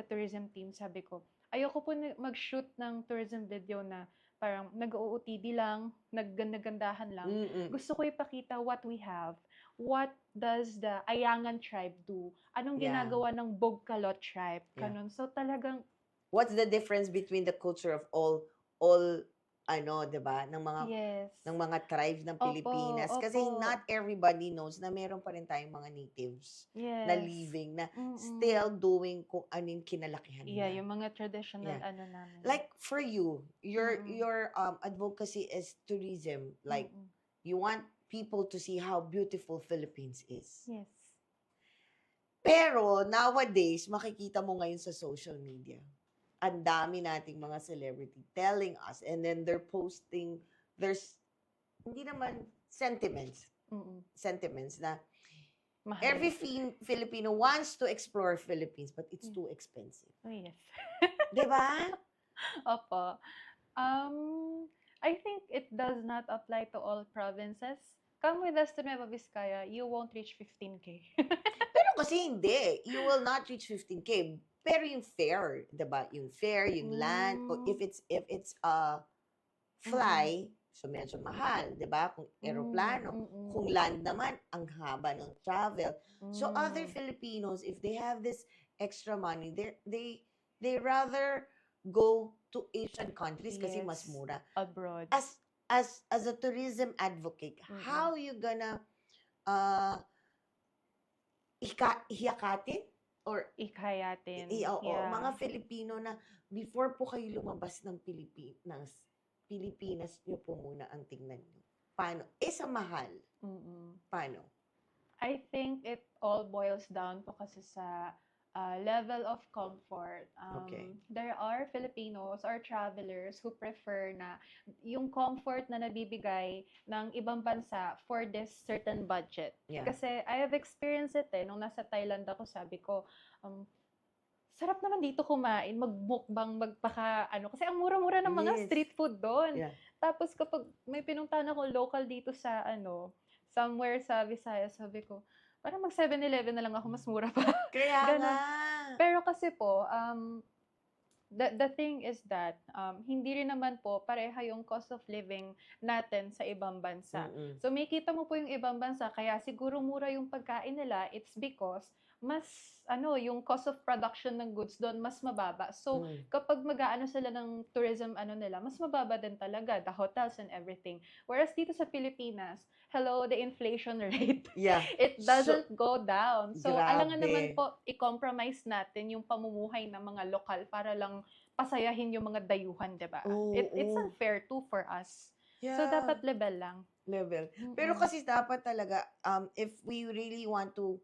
tourism team, sabi ko, ayoko po mag-shoot ng tourism video na parang nag-OOTD lang, naggandahan lang. Mm-mm. Gusto ko ipakita what we have. What does the Ayangan tribe do? Anong Yeah. ginagawa ng Bogkalot tribe? Yeah. Ganun. So talagang What's the difference between the culture of all 'di ba, ng yes. mga tribes ng Opo, Pilipinas? Kasi opo. not everybody knows na meron pa rin tayong mga natives na Yes. living, na Mm-mm. still doing kung ano yung kinalakihan Yeah, nila. yung mga traditional Yeah. namin. Like for you, your Mm-mm. your advocacy is tourism. Like Mm-mm. you want people to see how beautiful Philippines is. Yes. Pero nowadays, makikita mo ngayon sa social media, ang dami nating mga celebrity telling us, and then they're posting, there's, hindi naman sentiments na Mahal. every Filipino wants to explore Philippines, but it's Yeah. too expensive. Oh, yes. Diba? Opo. I think it does not apply to all provinces. Come with us to Nueva Vizcaya, you won't reach 15K. Pero kasi hindi. You will not reach 15K. Pero yung fare, diba? Yung fare, yung land, kung if it's fly, so medyo mahal, diba? Kung aeroplano. Kung land naman, ang haba ng travel. So other Filipinos, if they have this extra money, they rather go to Asian countries kasi mas Yes. mura. Abroad. As a tourism advocate, how you gonna hiyakatin or Ikayatin. oo, Yeah. mga Filipino na before po kayo lumabas ng Pilipinas nyo po muna ang tingnan nyo. Paano? Sa mahal. Paano? I think it all boils down po kasi sa level of comfort. Okay. There are Filipinos or travelers who prefer na yung comfort na nabibigay ng ibang bansa for this certain budget. Yeah. Kasi I have experienced it nung nasa Thailand ako, sabi ko, sarap naman dito kumain, magmukbang, kasi ang mura-mura ng mga Yes. street food doon. Yeah. Tapos kapag may pinuntahan ako local dito sa somewhere sa Visayas, sabi ko, parang mag 7-Eleven na lang ako, mas mura pa. Kaya Ganon. nga. Pero kasi po, the thing is that hindi rin naman po pareha yung cost of living natin sa ibang bansa. Mm-mm. So may kita mo po yung ibang bansa, kaya siguro mura yung pagkain nila, it's because mas yung cost of production ng goods doon mas mababa. So kapag mag-aano sila ng tourism nila, mas mababa din talaga, the hotels and everything. Whereas dito sa Pilipinas, hello, the inflation rate, Yeah. it doesn't go down. So alangan Grabe. naman po i-compromise natin yung pamumuhay ng mga lokal para lang pasayahin yung mga dayuhan, 'di ba? Oo, It's oo. unfair too for us. Yeah. So dapat level lang. Level. Pero kasi dapat talaga, if we really want to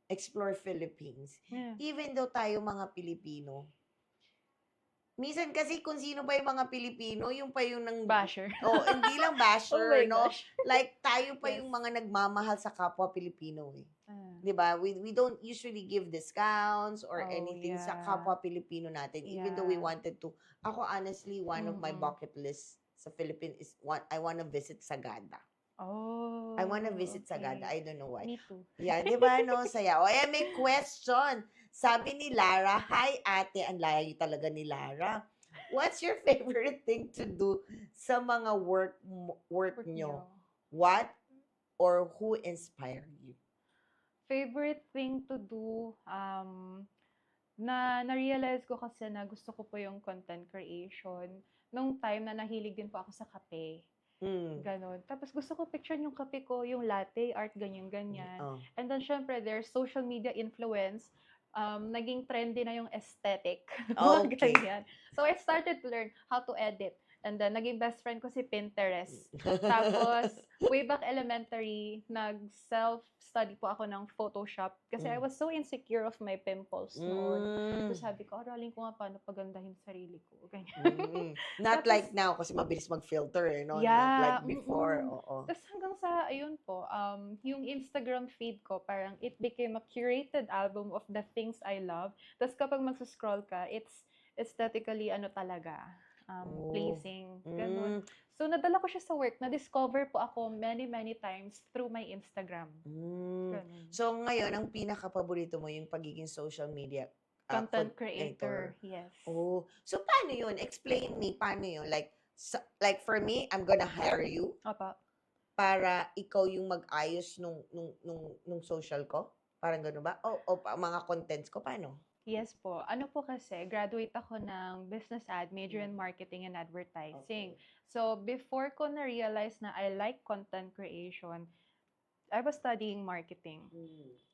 explore Philippines, Yeah. even though tayo mga Pilipino, Minsan kasi kung sino pa yung mga Pilipino, yung pa yung nang... Basher. Oh, hindi lang Oh basher, my no? gosh. Like, tayo pa Yes. yung mga nagmamahal sa kapwa Pilipino, eh. Ah, 'Di ba? We don't usually give discounts or Oh, anything sa yeah. kapwa Pilipino natin, even though we Yeah. wanted to. Ako, honestly, one of my Mm-mm. bucket list sa Philippines is I wanna visit Sagada. Oh, I wanna visit Sagada. okay. I don't know why. Me too. Yeah, di ba, no? Saya. O, may question. Sabi ni Lara, hi ate, ang layo talaga ni Lara. What's your favorite thing to do sa mga work Work nyo? nyo. What or who inspired you? Favorite thing to do, na-realize ko kasi na gusto ko po yung content creation. Nung time na nahilig din po ako sa kape. Mm. Ganon. Tapos gusto ko picture yung kape ko, yung latte art, ganyan-ganyan. Oh. And then, syempre, there's social media influence. Naging trendy na yung aesthetic. Mga Okay. ganyan. So, I started to learn how to edit. And then, naging best friend ko si Pinterest. Tapos, way back elementary, nag-self-study po ako ng Photoshop. Kasi I was so insecure of my pimples noon. Mm. So, sabi ko, aralin ko nga paano pagandahin sarili ko. Ganyan. Mm. Not Tapos- like now kasi mabilis mag-filter, eh, no? Not Yeah, like before. mm-mm. Oo. Tapos hanggang sa, ayun po, yung Instagram feed ko, parang it became a curated album of the things I love. Tapos kapag magsuscroll ka, it's aesthetically, talaga, Oh. pleasing, Mm. ganun. So, nadala ko siya sa work. Na-discover po ako many, many times through my Instagram. Mm. Ganun. So, ngayon, ang pinaka-paborito mo yung pagiging social media Content creator, yes. Oh. So, paano yun? Explain me, paano yun? Like for me, I'm gonna hire you Opo. para ikaw yung mag-ayos nung social ko? Parang gano'n ba? O mga contents ko, paano? Yes po. Ano po kasi, graduate ako ng business ad, major in marketing and advertising. So, before ko na-realize na I like content creation, I was studying marketing.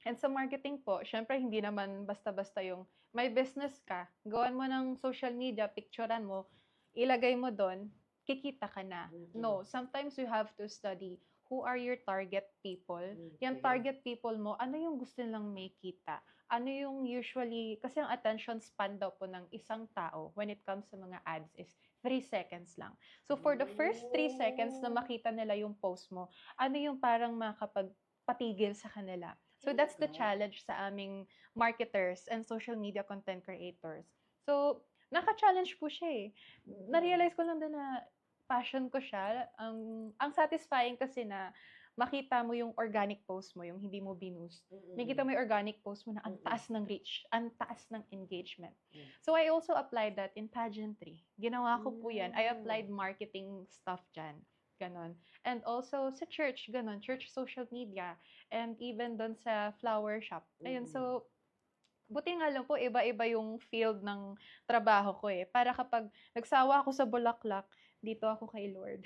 And sa marketing po, syempre hindi naman basta-basta yung may business ka, gawan mo ng social media, picturean mo, ilagay mo doon, kikita ka na. No, sometimes you have to study who are your target people. Yung target people mo, ano yung gusto nilang may kita? Ano yung usually, kasi ang attention span daw po ng isang tao when it comes sa mga ads is 3 seconds lang. So for the first 3 seconds na makita nila yung post mo, ano yung parang makapagpatigil sa kanila? So that's the challenge sa aming marketers and social media content creators. So, naka-challenge po siya eh. Na-realize ko lang din na passion ko siya. Ang satisfying kasi na makita mo yung organic post mo, yung hindi mo binoost. Makita mo yung organic post mo na ang taas ng reach, ang taas ng engagement. So, I also applied that in pageantry. Ginawa ko po yan. I applied marketing stuff dyan. Ganon. And also sa church, ganon. Church social media. And even doon sa flower shop. Ayun, so, buti nga lang po, iba-iba yung field ng trabaho ko eh. Para kapag nagsawa ako sa bulaklak, dito ako kay Lord.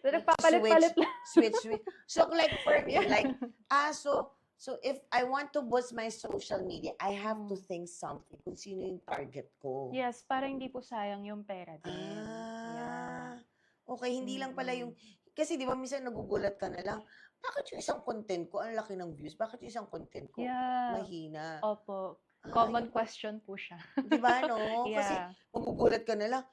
So, nagpapalit-palit lang. Switch. So, like, for me, like, so if I want to boost my social media, I have to think something kung sino yung target ko. Yes, para hindi po sayang yung pera din. Ah, okay, hindi lang pala yung, kasi di ba minsan nagugulat ka na lang, bakit yung isang content ko, ang laki ng views, bakit yung isang content ko, Yeah. mahina? Opo. Common question po siya. Di ba, no? Kasi Yeah. magugulat ka na lang,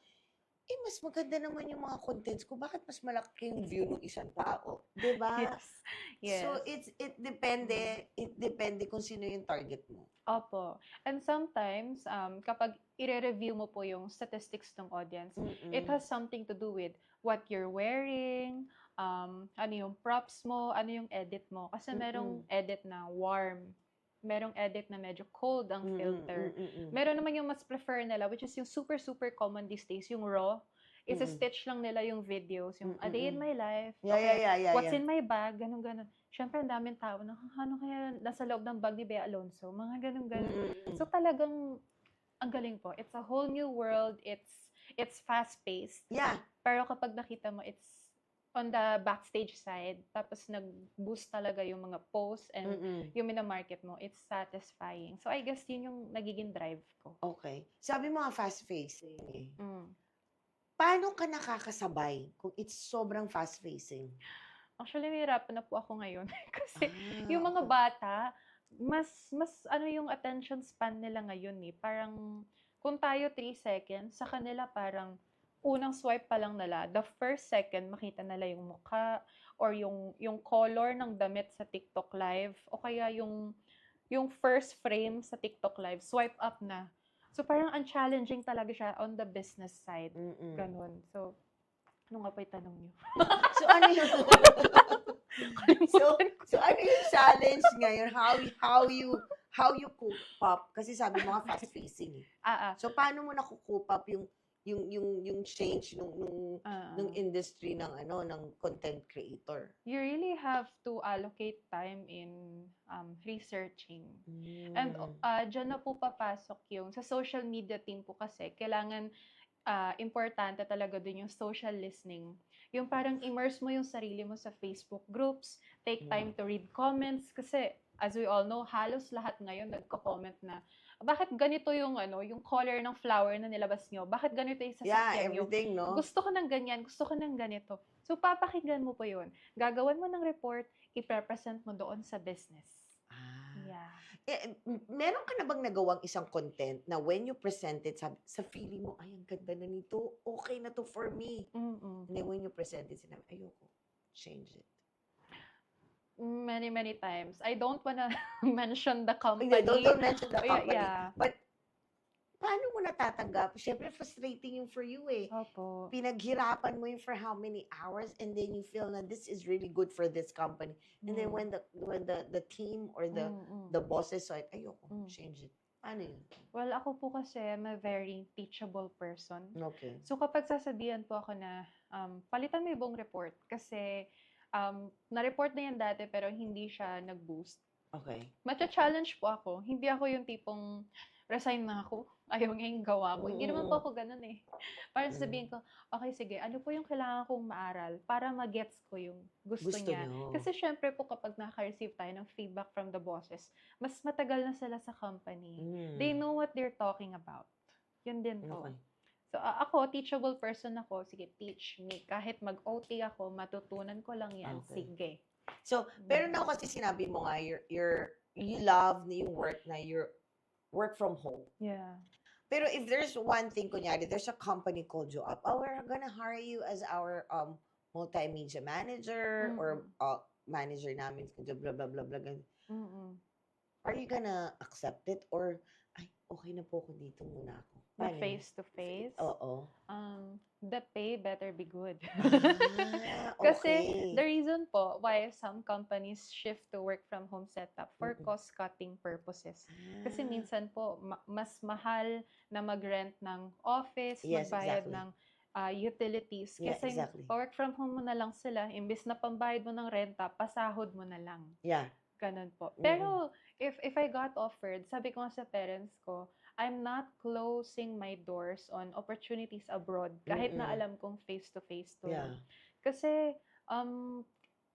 mas maganda naman yung mga contents ko, bakit mas malaki yung view ng isang tao? Di ba? Yes. Yes. So, it depende kung sino yung target mo. Opo. And sometimes, kapag i-review mo po yung statistics ng audience, it has something to do with what you're wearing, ano yung props mo, ano yung edit mo. Kasi merong edit na warm, merong edit na medyo cold ang filter. Meron naman yung mas prefer nila, which is yung super, super common these days, yung raw. Isa-stitch lang nila yung videos, yung a day in my life, Yeah. what's in my bag, ganun-ganun. Siyempre, ang daming tao na, ano kaya nasa loob ng bag ni Bea Alonso? Mga ganun-ganun. So, talagang, ang galing po. It's a whole new world. It's fast-paced. Yeah. Pero kapag nakita mo, it's on the backstage side, tapos nag-boost talaga yung mga posts and yung minamarket mo, it's satisfying. So, I guess yun yung nagiging drive ko. Okay. Sabi mo nga fast-facing. Mm. Paano ka nakakasabay kung it's sobrang fast-facing? Actually, mahirapan na po ako ngayon. Kasi yung mga bata, mas ano yung attention span nila ngayon eh. Parang kung tayo 3 seconds, sa kanila parang unang swipe pa lang nila, the first second makita nila yung mukha or yung color ng damit sa TikTok live o kaya yung first frame sa TikTok live, swipe up na. So parang ang challenging talaga siya on the business side. Mm-mm. Ganun. So, ano nga pa yung tanong niyo? So ano yung so ano yung challenge ngayon? How you cope up? Kasi sabi mo nga fast facing. So paano mo nakukup up yung change nung industry ng content creator? You really have to allocate time in researching. And dyan na po papasok yung sa social media team po kasi kailangan importante talaga din yung social listening. Yung parang immerse mo yung sarili mo sa Facebook groups, take time to read comments kasi as we all know, halos lahat ngayon nagko-comment na bakit ganito yung yung color ng flower na nilabas nyo? Bakit ganito yung sasakyan nyo? Everything, no? Gusto ko ng ganyan, gusto ko ng ganito. So papakinggan mo po yun. Gagawan mo ng report, i-represent mo doon sa business. Yeah. Meron ka na bang nagawang isang content na when you present it, sa feeling mo, ay, ang ganda na nito, okay na to for me. And then when you present it, sinabi, ayoko, change it. Many times. I don't wanna mention the company. Don't mention the company. Yeah. But, paano mo natatanggap? Siyempre, frustrating yung for you eh. Opo. Pinaghirapan mo yun for how many hours and then you feel na this is really good for this company. And then when the team or the bosses saw it, ayoko, change it. Ano yun? Well, ako po kasi I'm a very teachable person. Okay. So kapag sasabihan po ako na palitan mo yung buong report kasi na-report na yan dati pero hindi siya nag-boost. Okay. Matcha-challenge po ako. Hindi ako yung tipong resign na ako. Ayaw nga yung gawa ko. Hindi naman po ako ganun eh. Para sabihin ko, okay, sige, ano po yung kailangan kong maaral para ma-gets ko yung gusto niya. Nyo. Kasi syempre po kapag nakaka-receive tayo ng feedback from the bosses, mas matagal na sila sa company. They know what they're talking about. Yun din po. Okay. So, ako, teachable person ako. Sige, teach me. Kahit mag-OT ako, matutunan ko lang yan. Okay. Sige. So, pero na kasi sinabi mo nga, you love na yung work na your work from home. Yeah. Pero if there's one thing, kunyari, there's a company called you up, we're gonna hire you as our multimedia manager or manager namin, blah, blah, blah, blah. Are you gonna accept it? Or, ay, okay na po ako dito muna ako. The Paano yun? face-to-face? Oo. The pay better be good. Okay. Kasi the reason po why some companies shift to work from home setup for cost-cutting purposes. Kasi minsan po, mas mahal na mag-rent ng office, Yes, magbayad exactly. ng utilities. Yeah, Kasi exactly. work from home mo na lang sila, imbis na pambayad mo ng renta, pasahod mo na lang. Yeah. Ganun po. Pero if I got offered, sabi ko nga sa parents ko, I'm not closing my doors on opportunities abroad kahit na alam kong face-to-face to. Yeah. Kasi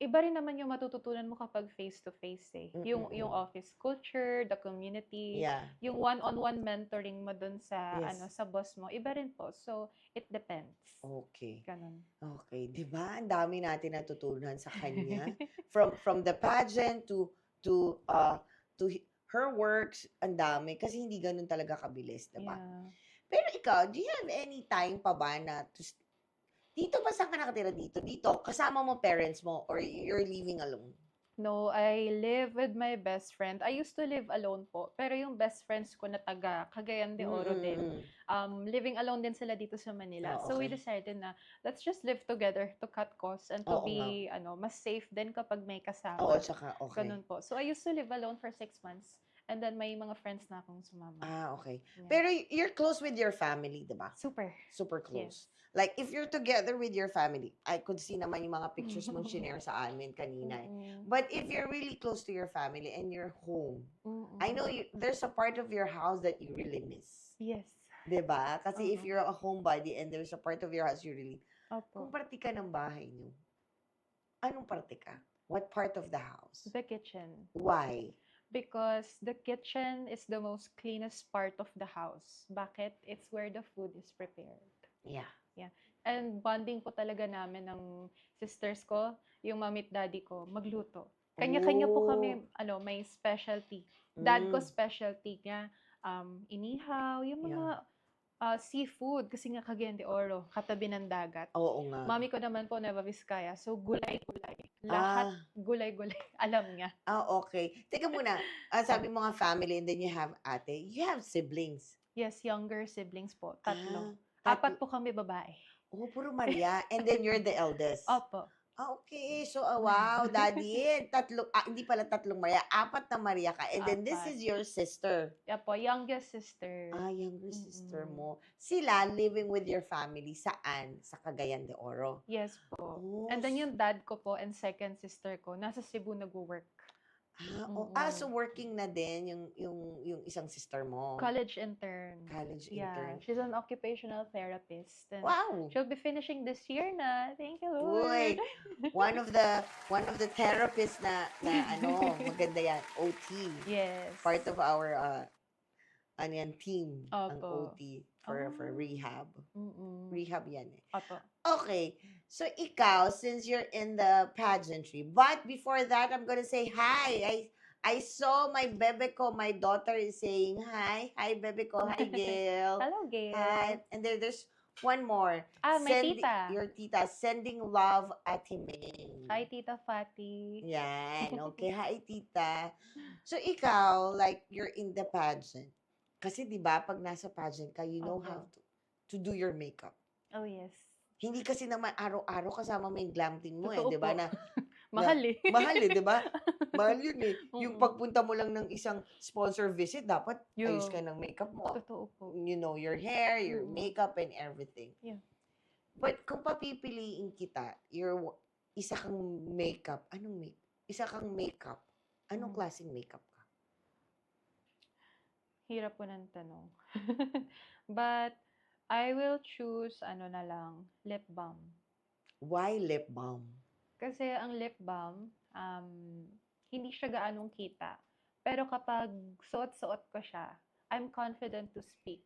iba rin naman yung matututunan mo kapag face-to-face eh. Yung office culture, the community, Yeah. yung one-on-one mentoring mo dun sa Yes. sa boss mo, iba rin po. So, it depends. Okay. Ganun. Okay, 'di ba? Ang dami natin natutunan sa kanya. From the pageant to her works, ang dami kasi hindi ganun talaga kabilis, 'di ba? Yeah. Pero ikaw, do you have any time pa ba na dito ba saan ka nakatira dito? Dito kasama mo parents mo or you're living alone? No, I live with my best friend. I used to live alone po. Pero yung best friends ko na taga Cagayan de Oro din. Living alone din sila dito sa Manila. Oh, So we okay. decided na let's just live together to cut costs and to Oo be mas safe din kapag may kasama. Oo, tsaka okay. Ganun po. So I used to live alone for 6 months. And then may mga friends na akong sumama. Okay. Yeah. Pero you're close with your family, 'di ba? Super. Super close. Yes. Like, if you're together with your family, I could see naman yung mga pictures mong shinare sa amin kanina. But if you're really close to your family and you're home, I know there's a part of your house that you really miss. Yes. Diba? Kasi if you're a homebody and there's a part of your house you really... Kung Opo. parte ka ng bahay niyo, anong parte ka? What part of the house? The kitchen. Why? Because the kitchen is the most cleanest part of the house. Bakit? It's where the food is prepared. Yeah. And bonding po talaga namin ng sisters ko, yung mommy at daddy ko, magluto. Kanya-kanya po kami, may specialty. Dad ko specialty niya, inihaw, yung mga Seafood, kasi nga Cagayan de Oro, katabi ng dagat. Oo nga. Mami ko naman po, Nueva Vizcaya. So, gulay-gulay. Lahat gulay-gulay. Alam niya. Okay. Teka muna. Sabi mo nga family and then you have ate. You have siblings. Yes, younger siblings po. 3. Ah, 4 po kami babae. Oh, puro Maria. And then you're the eldest. Opo. Okay. So, wow, daddy. Hindi pala 3 Maria. 4 na Maria ka. And then this 4. is your sister. Yeah po, youngest sister. Younger sister Mm-mm. mo. Sila living with your family saan? Sa Cagayan de Oro. Yes po. Oh, And then yung dad ko po and second sister ko, nasa Cebu nag-work. so working na din yung isang sister mo. College intern. College Yeah, intern. she's an occupational therapist. And Wow. she'll be finishing this year na. Thank you, Uy, Lord. one of the therapists na maganda yan, OT. Yes. Part of our team ang Opo. OT for rehab. Mm-mm. Rehab yan eh. Opo. Okay. So ikaw, since you're in the pageantry, but before that, I'm gonna say hi. I saw my bebe ko, my daughter is saying hi. Hi, bebe ko. Hi, Gail. Hello, Gail. Hi. And there's one more. My tita. Your tita, sending love at Himeng. Hi, Tita Fatty. Yan. Okay. Hi, tita. So, ikaw, like, you're in the pageant. Kasi, di ba, pag nasa pageant ka, you know Opo. how to do your makeup. Oh, yes. Hindi kasi naman araw-araw kasama mo yung glam team mo Totoo di ba? po. Na, Mahal eh. mahal di ba? Mahal yun eh. Yung Mm-mm. pagpunta mo lang ng isang sponsor visit, dapat Yo. ayos ka ng makeup mo. Totoo po. You know, your hair, your Mm-mm. makeup, and everything. Yeah. But kung papipiliin kita, isa kang makeup, isa kang makeup, anong Mm. klaseng makeup ka? Hirap po ng tanong. But, I will choose, lip balm. Why lip balm? Kasi ang lip balm, hindi siya gaanong kita. Pero kapag suot-suot ko siya, I'm confident to speak.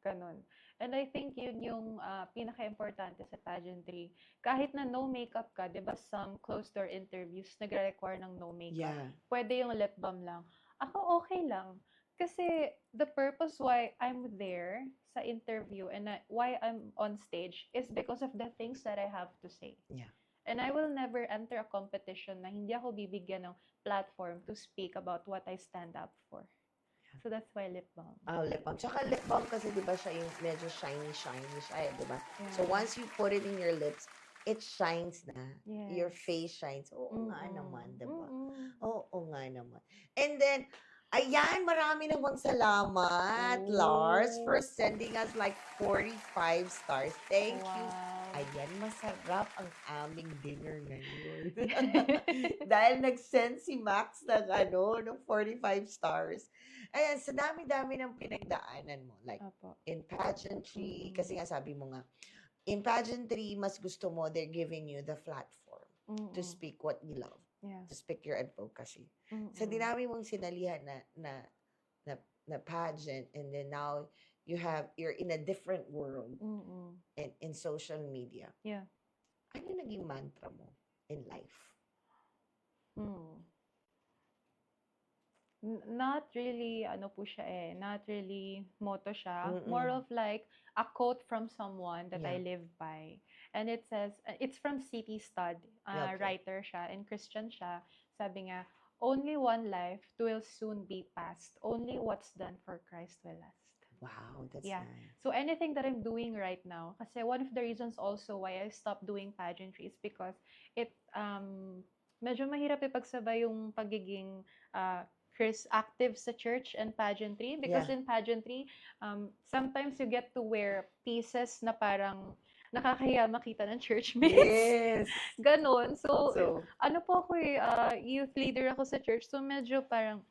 Ganon. And I think yun yung pinaka-importante sa pageantry. Kahit na no makeup ka, di ba some closed-door interviews nagre-require ng no makeup. Yeah. Pwede yung lip balm lang. Ako okay lang. Kasi the purpose why I'm there sa interview and why I'm on stage is because of the things that I have to say. Yeah. And I will never enter a competition na hindi ako bibigyan ng platform to speak about what I stand up for. So that's why lip balm. Lip balm. Tsaka lip balm kasi di ba siya yung medyo shiny siya, di ba? Yeah. So once you put it in your lips, it shines na. Your Yes. face shines. Oo nga Mm-mm. naman, di ba? Mm-mm. Oo nga naman. And then, ayan, marami namang salamat, Oh. Lars, for sending us like 45 stars. Thank you. Wow. Ayan, masarap ang aming dinner ngayon. Dahil nag-send si Max ng 45 stars. Ayan, sa dami-dami ng pinagdaanan mo. Like, Opo. in pageantry, Mm. kasi nga sabi mo nga, in pageantry, mas gusto mo, they're giving you the platform to Mm-mm. speak what you love, Yeah. to speak your advocacy. Mm-mm. Sa dinami mong sinalihan na pageant, and then now you're in a different world Mm-mm. and in social media. Yeah. Ano yung naging mantra mo in life? Not really, not really motto siya. Mm-mm. More of like a quote from someone that I Yeah. live by. And it says, it's from C.T. Studd, Yeah, okay. writer siya, and Christian siya. Sabi nga, only one life will soon be past. Only what's done for Christ will last. Wow, that's Yeah. nice. So anything that I'm doing right now, kasi one of the reasons also why I stopped doing pageantry is because it medyo mahirap ipagsabay yung pagiging active sa church and pageantry, because Yeah. in pageantry sometimes you get to wear pieces na parang nakakahiya makita ng churchmates. Yes. Ganon. So, So, ano po ako youth leader ako sa church, so medyo parang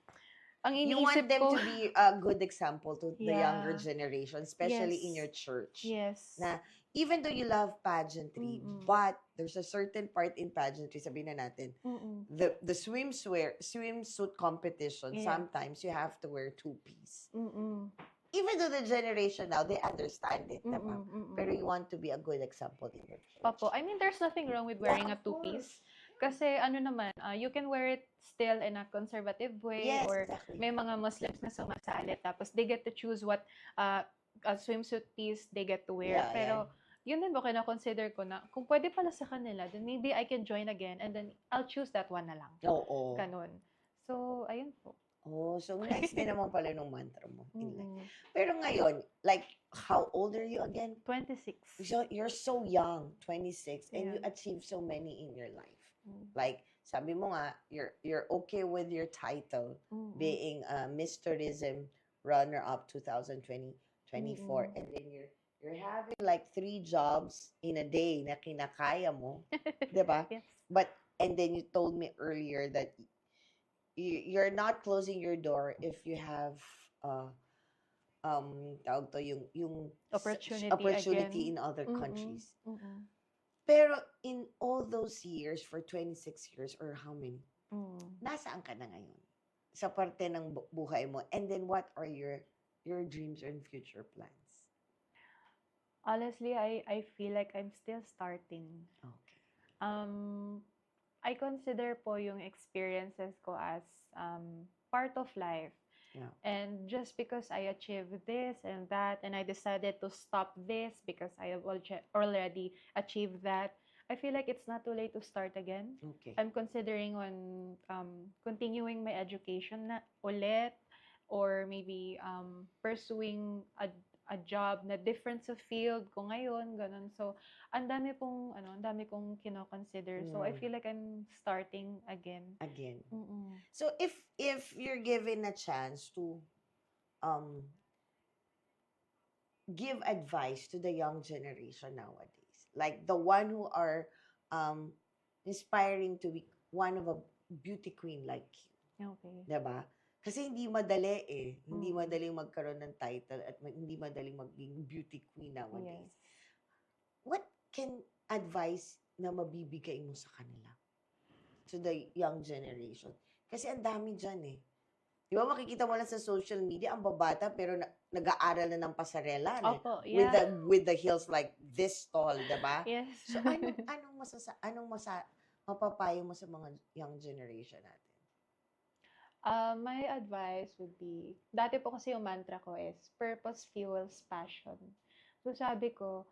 ang you want iniisip them ko, to be a good example to the Yeah. younger generation, especially in Yes. your church. yes. Na even though you love pageantry, Mm-mm. but there's a certain part in pageantry, sabihin na natin, Mm-mm. the swimsuit competition, Yeah. sometimes you have to wear two-piece. Mm-mm. Even though the generation now, they understand it, diba? Mm-mm. Mm-mm. Pero you want to be a good example in your church. Opo. I mean, there's nothing wrong with wearing Yeah, a of two-piece. Kasi you can wear it still in a conservative way, Yes, or exactly. may mga Muslims na sumasali tapos they get to choose what swimsuit piece they get to wear. Yeah, Pero yun din po kina-consider ko na kung pwede pala sa kanila, then maybe I can join again and then I'll choose that one na lang. Oo. Ganun. So, ayun po. Oh, so nice din naman pala nung mantra mo in life. Mm. Pero ngayon, like, how old are you again? 26. So, you're so young, 26, and you Yeah. achieved so many in your life. Mm. Like, sabi mo nga, you're okay with your title Mm-mm. being Miss Tourism runner-up 2024, and then you're having like 3 jobs in a day na kinakaya mo, 'di ba? Yes. And then you told me earlier that you're not closing your door if you have tawag to yung Opportunity in other Mm-mm. countries. Mm-mm. Pero in all those years, for 26 years or how many, Mm. nasaan ka na ngayon? Sa parte ng buhay mo. And then what are your dreams and future plans? Honestly, I feel like I'm still starting. Okay. I consider po yung experiences ko as part of life. Yeah. And just because I achieved this and that, and I decided to stop this because I have already achieved that, I feel like it's not too late to start again. Okay. I'm considering on continuing my education na ulit, or maybe pursuing a job na different sa field ko ngayon, ganun. So, ang dami kong kino-consider. So, I Mm. feel like I'm starting again. Again. Mm-mm. So if you're given a chance to give advice to the young generation nowadays, like the one who are inspiring to be one of a beauty queen like you, Okay. 'di ba? Kasi hindi madali eh. Hindi Mm. madaling magkaroon ng title at hindi madaling maging beauty queen nowadays. Yes. What can advice na mabibigay mo sa kanila? To the young generation. Kasi ang dami dyan eh. Di ba makikita mo lang sa social media, ang babata pero nag-aaral na ng pasarela. Opo, With yeah. the heels like this tall, di ba? Yes. So anong mapapayo mo sa mga young generation natin? My advice would be, dati po kasi yung mantra ko is, purpose fuels passion. So sabi ko,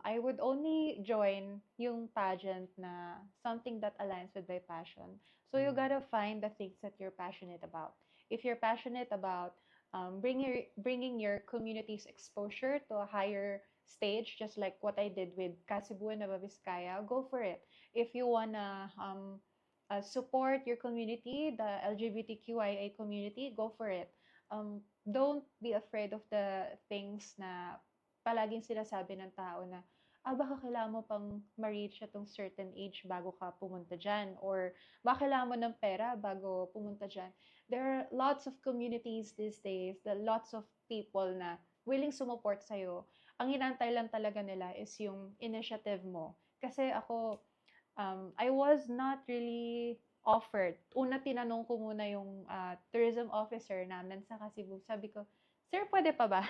I would only join yung pageant na something that aligns with my passion. So you gotta find the things that you're passionate about. If you're passionate about bringing your community's exposure to a higher stage, just like what I did with Cebu and Nueva Vizcaya, go for it. If you wanna support your community, the LGBTQIA community, go for it. Don't be afraid of the things na palaging sinasabi ng tao na, baka kailangan mo pang ma-reach atong certain age bago ka pumunta dyan, or baka kailangan mo ng pera bago pumunta dyan. There are lots of communities these days, lots of people na willing sumuport sa'yo. Ang inantay lang talaga nila is yung initiative mo. Kasi ako, I was not really offered. Una, tinanong ko muna yung tourism officer namin sa Cebu. Sabi ko, sir, pwede pa ba?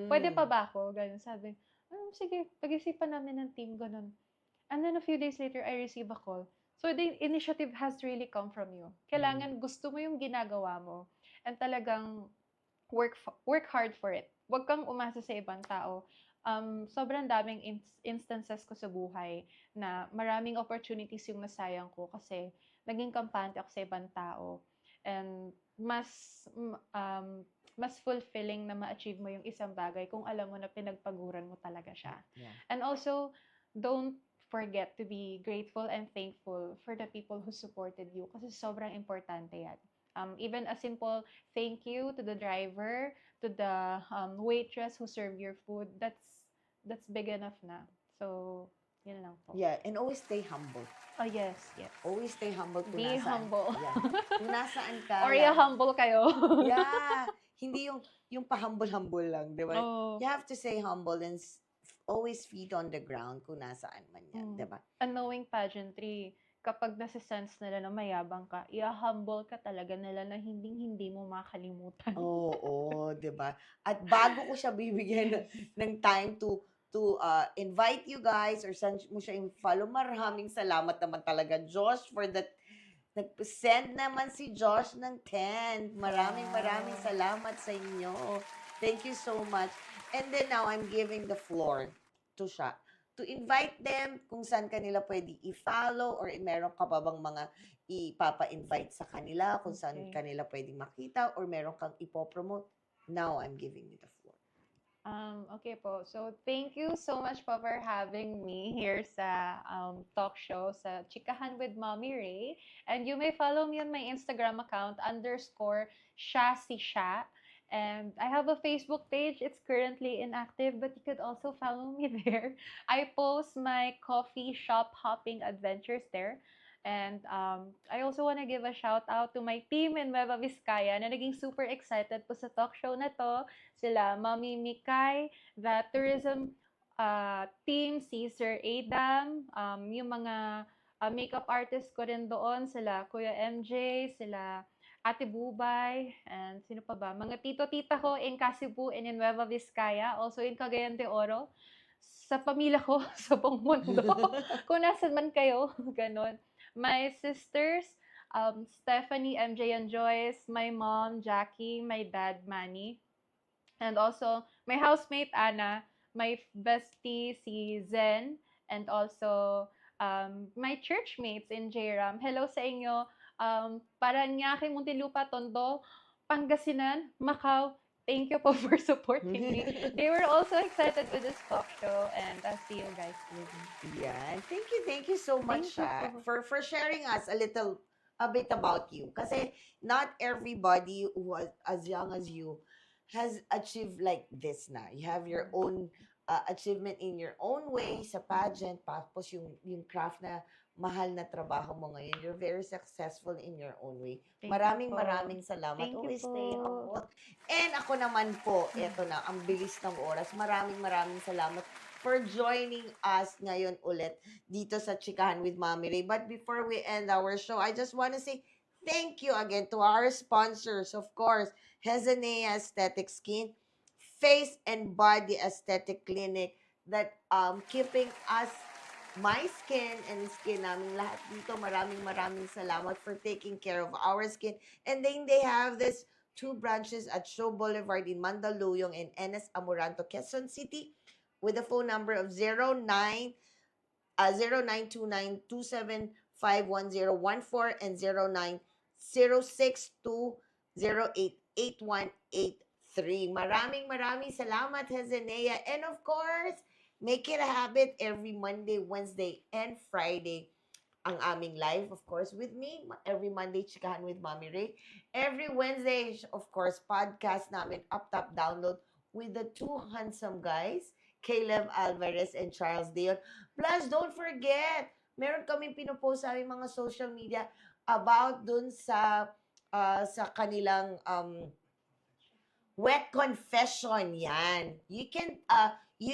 Pwede pa ba ako? Ganun. Sabi, sige, pag-isipan namin ng team, ganun. And then a few days later, I receive a call. So the initiative has really come from you. Kailangan gusto mo yung ginagawa mo and talagang work hard for it. Huwag kang umasa sa ibang tao. Sobrang daming instances ko sa buhay na maraming opportunities yung nasayang ko kasi naging kampante ako sa ibang tao. And mas fulfilling na ma-achieve mo yung isang bagay kung alam mo na pinagpaguran mo talaga siya. Yeah. And also, don't forget to be grateful and thankful for the people who supported you kasi sobrang importante yan. Even a simple thank you to the driver, to the waitress who served your food, that's big enough na. So, yun lang po. Yeah, and always stay humble. Oh, yes. Always stay humble kung Be nasaan. humble. Yeah. Kung nasaan ka. Or humble kayo. Yeah. Hindi yung pa-humble-humble lang, di ba? Oh. You have to stay humble and always feet on the ground kung nasaan man yan, di ba? And knowing pageantry, kapag nasa-sense nila na mayabang ka, i-humble ka talaga nila na hindi mo makalimutan. Oo, di ba? At bago ko siya bibigyan ng time to invite you guys or send mo siya yung follow, maraming salamat naman talaga, Josh, for that. Nag-send naman si Josh ng 10. Maraming salamat sa inyo. Thank you so much. And then now, I'm giving the floor to siya to invite them kung saan kanila pwede i-follow or meron ka pa bang mga ipapa-invite sa kanila kung saan Okay. kanila pwede makita or meron kang ipopromote. Now, I'm giving you the floor. Okay po. So, thank you so much po for having me here sa talk show sa Chikahan with Mommy Ray. And you may follow me on my Instagram account _Sha. And I have a Facebook page. It's currently inactive, but you could also follow me there. I post my coffee shop hopping adventures there. And I also want to give a shout out to my team in Nueva Vizcaya na naging super excited po sa talk show na to. Sila Mami Mikay, the tourism team, si Sir Adam, yung mga makeup artist ko rin doon, sila Kuya MJ, sila Ate Bubay, and sino pa ba? Mga tito-tita ko in Cebu and in Nueva Vizcaya, also in Cagayan de Oro. Sa pamilya ko, sa buong mundo. Kung nasan man kayo, ganun. My sisters, Stephanie, MJ, and Joyce, my mom, Jackie, my dad, Manny, and also my housemate, Anna, my bestie, si Zen, and also my churchmates in JRAM. Hello sa inyo. Paranaque, Muntinlupa, Tondo, Pangasinan, Macau. Thank you po for supporting me. They were also excited with this talk show, and I'll see you guys soon. Yeah, thank you so much Thank you for sharing us a bit about you. Kasi not everybody who was as young as you has achieved like this na. You have your own achievement in your own way sa pageant, tapos yung craft na mahal na trabaho mo ngayon. You're very successful in your own way. Thank you Maraming po. maraming salamat. Thank you Always stay po. humble. And ako naman po, eto na, ang bilis ng oras. Maraming salamat for joining us ngayon ulit dito sa Chikahan with Mommy Ray. But before we end our show, I just want to say thank you again to our sponsors, of course, Hezanea Aesthetic Skin, Face and Body Aesthetic Clinic, that keeping us, my skin and skin namin lahat dito. Maraming salamat for taking care of our skin. And then they have this 2 branches at Show Boulevard in Mandaluyong and NS Amoranto, Quezon City, with a phone number of 092927511014 and 090620888183. Maraming salamat, Hezenea. And of course, make it a habit every Monday, Wednesday, and Friday ang aming live, of course, with me. Every Monday, Chikahan with Mommy Ray. Every Wednesday, of course, podcast namin, Up Top Download, with the 2 handsome guys, Caleb Alvarez and Charles Dion. Plus, don't forget, meron kaming pinopost sa aming mga social media about dun sa kanilang wet confession. Yan. You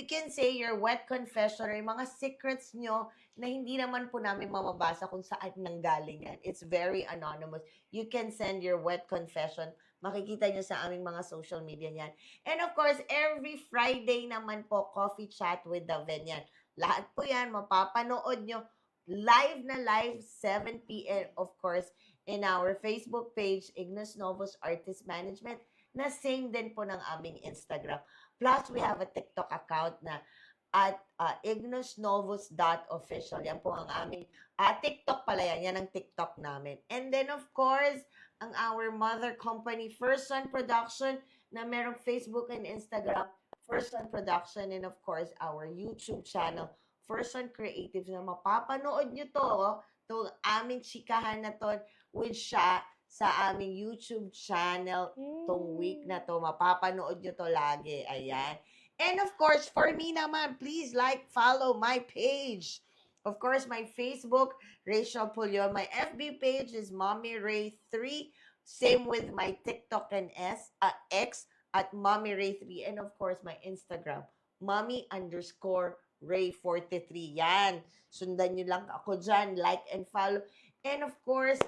can say your wet confession or yung mga secrets nyo na hindi naman po namin mamabasa kung saan nanggaling yan. It's very anonymous. You can send your wet confession. Makikita nyo sa aming mga social media yan. And of course, every Friday naman po, Coffee Chat with Daven yan. Lahat po yan, mapapanood nyo live na live, 7 p.m. of course, in our Facebook page, Ignos Novos Artist Management, na same din po ng aming Instagram. Plus, we have a TikTok account na at ignosnovos.official. Yan po ang aming TikTok pala yan. Yan ang TikTok namin. And then, of course, ang our mother company, First Son Production, na merong Facebook and Instagram, First Son Production, and of course, our YouTube channel, First Son Creatives, na mapapanood nyo to aming chikahan na to with siya sa aming YouTube channel tong week na to. Mapapanood nyo to lagi. Ayan. And of course, for me naman, please follow my page. Of course, my Facebook, Rachel Pulion. My FB page is Mommy Ray 3. Same with my TikTok and X at Mommy Ray 3. And of course, my Instagram, Mommy_Ray43. Yan. Sundan nyo lang ako dyan. Like and follow. And of course,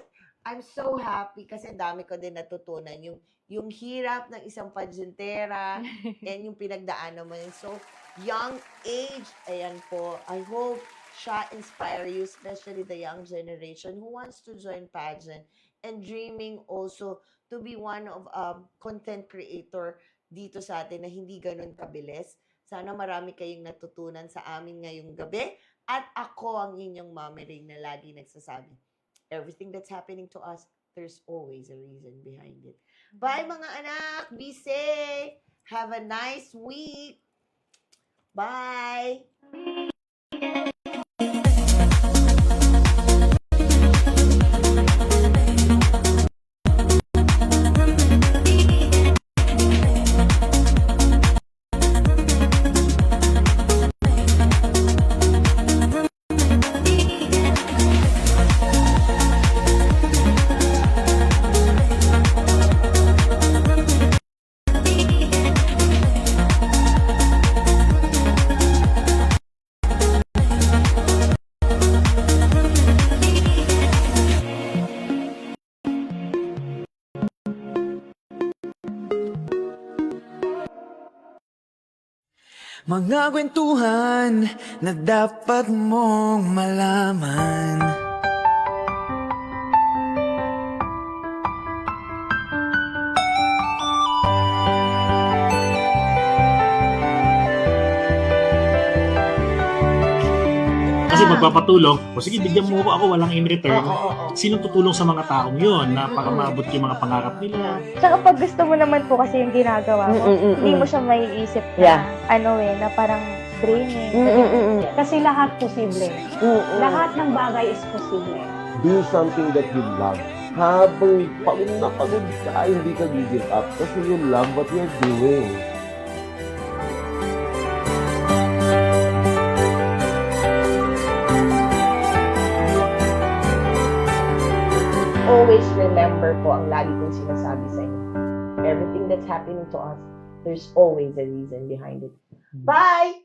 I'm so happy kasi dami ko din natutunan yung hirap ng isang pageantera and yung pinagdaanan mo. So, young age, ayan po. I hope siya inspire you, especially the young generation who wants to join pageant and dreaming also to be one of content creator dito sa atin na hindi ganun kabilis. Sana marami kayong natutunan sa amin ngayong gabi. At ako ang inyong Mommy Ring na lagi nagsasabi, everything that's happening to us, there's always a reason behind it. Bye mga anak! Be safe! Have a nice week! Bye! Mga kwentuhan na dapat mong malaman. Kasi magpapatulong, o sige, bigyan mo ako walang in return. Oo. Sinong tutulong sa mga taong yun na para maabot yung mga pangarap nila? Tsaka pag gusto mo naman po kasi yung ginagawa mo, hindi mo siya maiisip na, na parang draining. Kasi lahat posible. Lahat ng bagay is posible. Do something that you love. Habang pagod na pagod ka, hindi ka give up kasi you love what you're doing. Always remember po ang lagi kong sinasabi sa inyo. Everything that's happening to us, there's always a reason behind it. Bye!